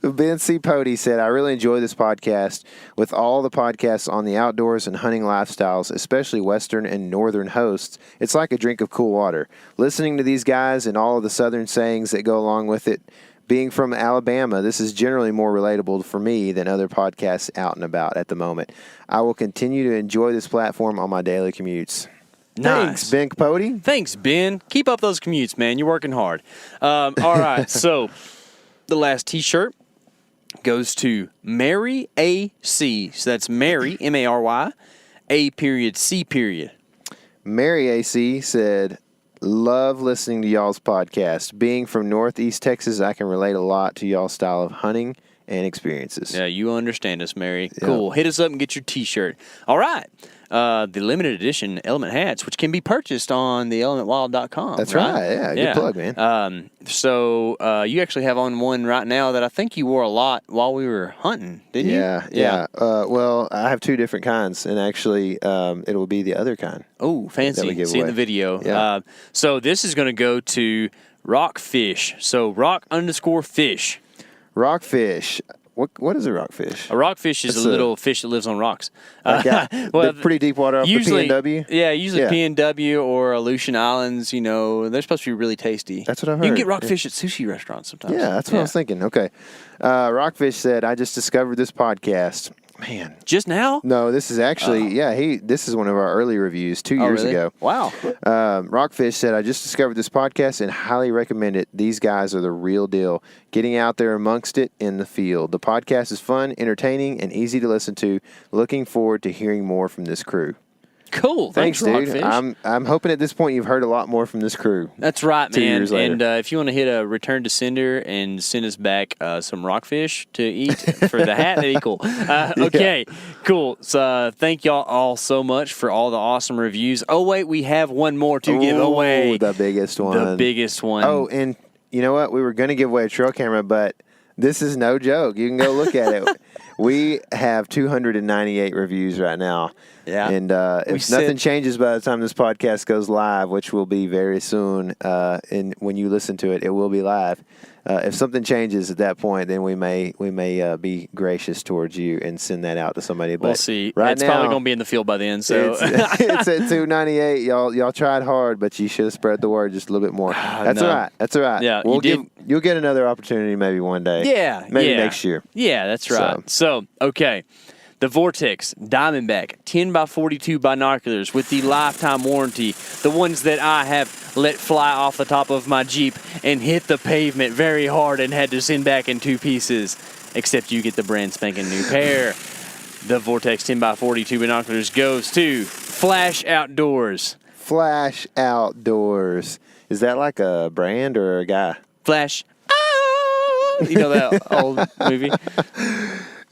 Ben C. Pody said, I really enjoy this podcast. With all the podcasts on the outdoors and hunting lifestyles, especially Western and Northern hosts, it's like a drink of cool water. Listening to these guys and all of the Southern sayings that go along with it, being from Alabama, this is generally more relatable for me than other podcasts out and about at the moment. I will continue to enjoy this platform on my daily commutes. Nice. Thanks, Ben Pody. Thanks, Ben. Keep up those commutes, man. You're working hard. All right, so the last T-shirt goes to Mary A.C. So that's Mary, M-A-R-Y, A.C. Mary A.C. said, love listening to y'all's podcast. Being from Northeast Texas, I can relate a lot to y'all's style of hunting and experiences. Yeah, you understand us, Mary. Cool. Hit us up and get your T-shirt. All right. The limited edition Element hats, which can be purchased on theelementwild.com. That's right. Yeah, good plug, man. So you actually have on one right now that I think you wore a lot while we were hunting, didn't you? Yeah. Well, I have 2 different kinds, and actually it will be the other kind. Oh, fancy. See in the video. Yeah. So this is going to go to Rockfish. So rock_fish. Rockfish. What is a rockfish? A rockfish is a little fish that lives on rocks. Well, pretty deep water off usually, the PNW? Yeah, usually PNW or Aleutian Islands, you know, they're supposed to be really tasty. That's what I've heard. You can get rockfish at sushi restaurants sometimes. Yeah, that's what I was thinking. Okay. Rockfish said, I just discovered this podcast. Man. Just now? No, this is actually, this is one of our early reviews 2 years ago. Wow. Rockfish said, I just discovered this podcast and highly recommend it. These guys are the real deal. Getting out there amongst it in the field. The podcast is fun, entertaining, and easy to listen to. Looking forward to hearing more from this crew. Cool. Thanks, dude. Rockfish. I'm hoping at this point you've heard a lot more from this crew. That's right, 2 man. years later. And if you want to hit a return to sender and send us back some rockfish to eat for the hat, that'd be cool. Okay, cool. So thank y'all all so much for all the awesome reviews. Oh, wait, we have one more to give away. The biggest one. The biggest one. Oh, and you know what? We were going to give away a trail camera, but this is no joke. You can go look at it. We have 298 reviews right now. Yeah. And if nothing changes by the time this podcast goes live, which will be very soon, and when you listen to it, it will be live. If something changes at that point, then we may be gracious towards you and send that out to somebody. But we'll see. Right it's now, probably going to be in the field by then. So it's at 298. Y'all tried hard, but you should have spread the word just a little bit more. That's all right. That's all right. Yeah, you'll get another opportunity maybe one day. Yeah. Maybe next year. Yeah, that's right. So okay. The Vortex Diamondback 10x42 binoculars with the lifetime warranty. The ones that I have let fly off the top of my Jeep and hit the pavement very hard and had to send back in 2 pieces. Except you get the brand spanking new pair. The Vortex 10x42 binoculars goes to Flash Outdoors. Flash Outdoors. Is that like a brand or a guy? Flash. You know that old movie?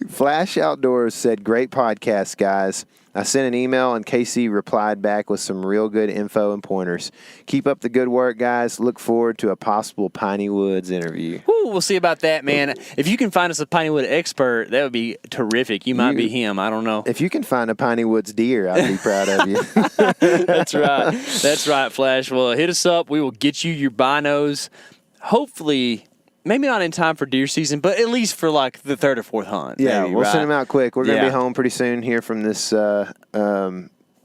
Flash Outdoors said, great podcast, guys. I sent an email and Casey replied back with some real good info and pointers. Keep up the good work, guys. Look forward to a possible Piney Woods interview. Ooh, we'll see about that, man. If you can find us a Piney Wood expert, that would be terrific. You might be him. I don't know. If you can find a Piney Woods deer, I'd be proud of you. That's right. That's right, Flash. Well, hit us up. We will get you your binos. Hopefully, maybe not in time for deer season, but at least for like the 3rd or 4th hunt. Yeah, maybe, we'll right? send them out quick. We're going to be home pretty soon here from this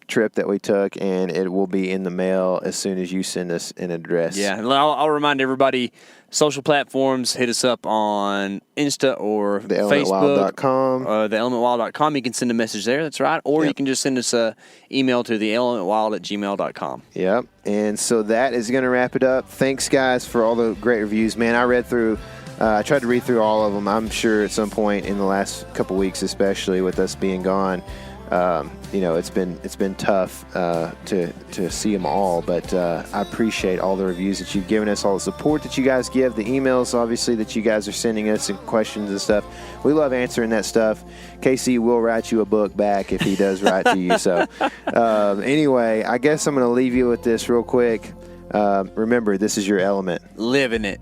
trip that we took, and it will be in the mail as soon as you send us an address. Yeah, and I'll remind everybody, social platforms, hit us up on Insta or Facebook. TheElementWild.com. TheElementWild.com. You can send a message there, that's right. Or you can just send us an email to theelementwild@gmail.com. Yep. And so that is going to wrap it up. Thanks, guys, for all the great reviews. Man, I tried to read through all of them. I'm sure at some point in the last couple weeks, especially with us being gone, it's been tough to see them all. But I appreciate all the reviews that you've given us, all the support that you guys give, the emails, obviously, that you guys are sending us, and questions and stuff. We love answering that stuff. Casey will write you a book back if he does write to you. So anyway, I guess I'm going to leave you with this real quick. Remember, this is your element. Living it.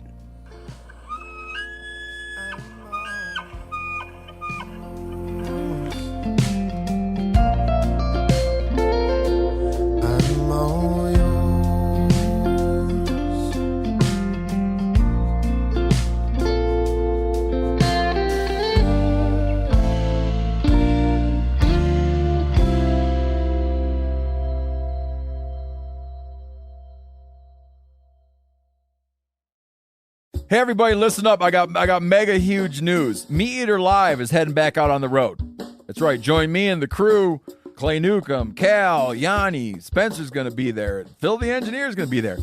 Hey everybody, listen up. I got mega huge news. Meat Eater Live is heading back out on the road. That's right. Join me and the crew. Clay Newcomb, Cal, Yanni, Spencer's going to be there. Phil the engineer's going to be there.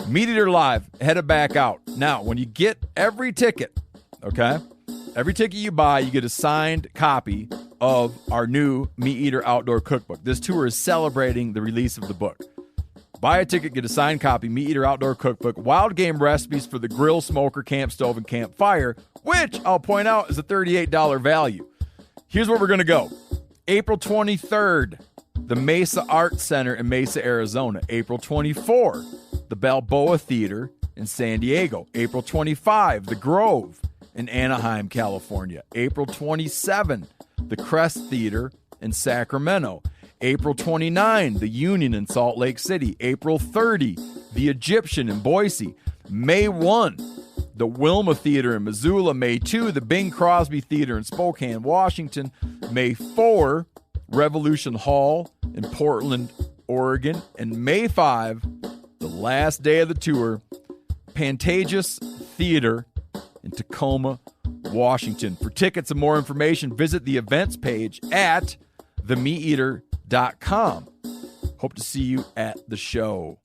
Meat Eater Live headed back out. Now, when you get every ticket, okay? Every ticket you buy, you get a signed copy of our new Meat Eater Outdoor Cookbook. This tour is celebrating the release of the book. Buy a ticket, get a signed copy, Meat Eater Outdoor Cookbook, wild game recipes for the grill, smoker, camp stove, and campfire, which I'll point out is a $38 value. Here's where we're going to go. April 23rd, the Mesa Art Center in Mesa, Arizona. April 24, the Balboa Theater in San Diego. April 25, the Grove in Anaheim, California. April 27, the Crest Theater in Sacramento. April 29, the Union in Salt Lake City. April 30, the Egyptian in Boise. May 1, the Wilma Theater in Missoula. May 2, the Bing Crosby Theater in Spokane, Washington. May 4, Revolution Hall in Portland, Oregon. And May 5, the last day of the tour, Pantages Theater in Tacoma, Washington. For tickets and more information, visit the events page at themeateater.com. Hope to see you at the show.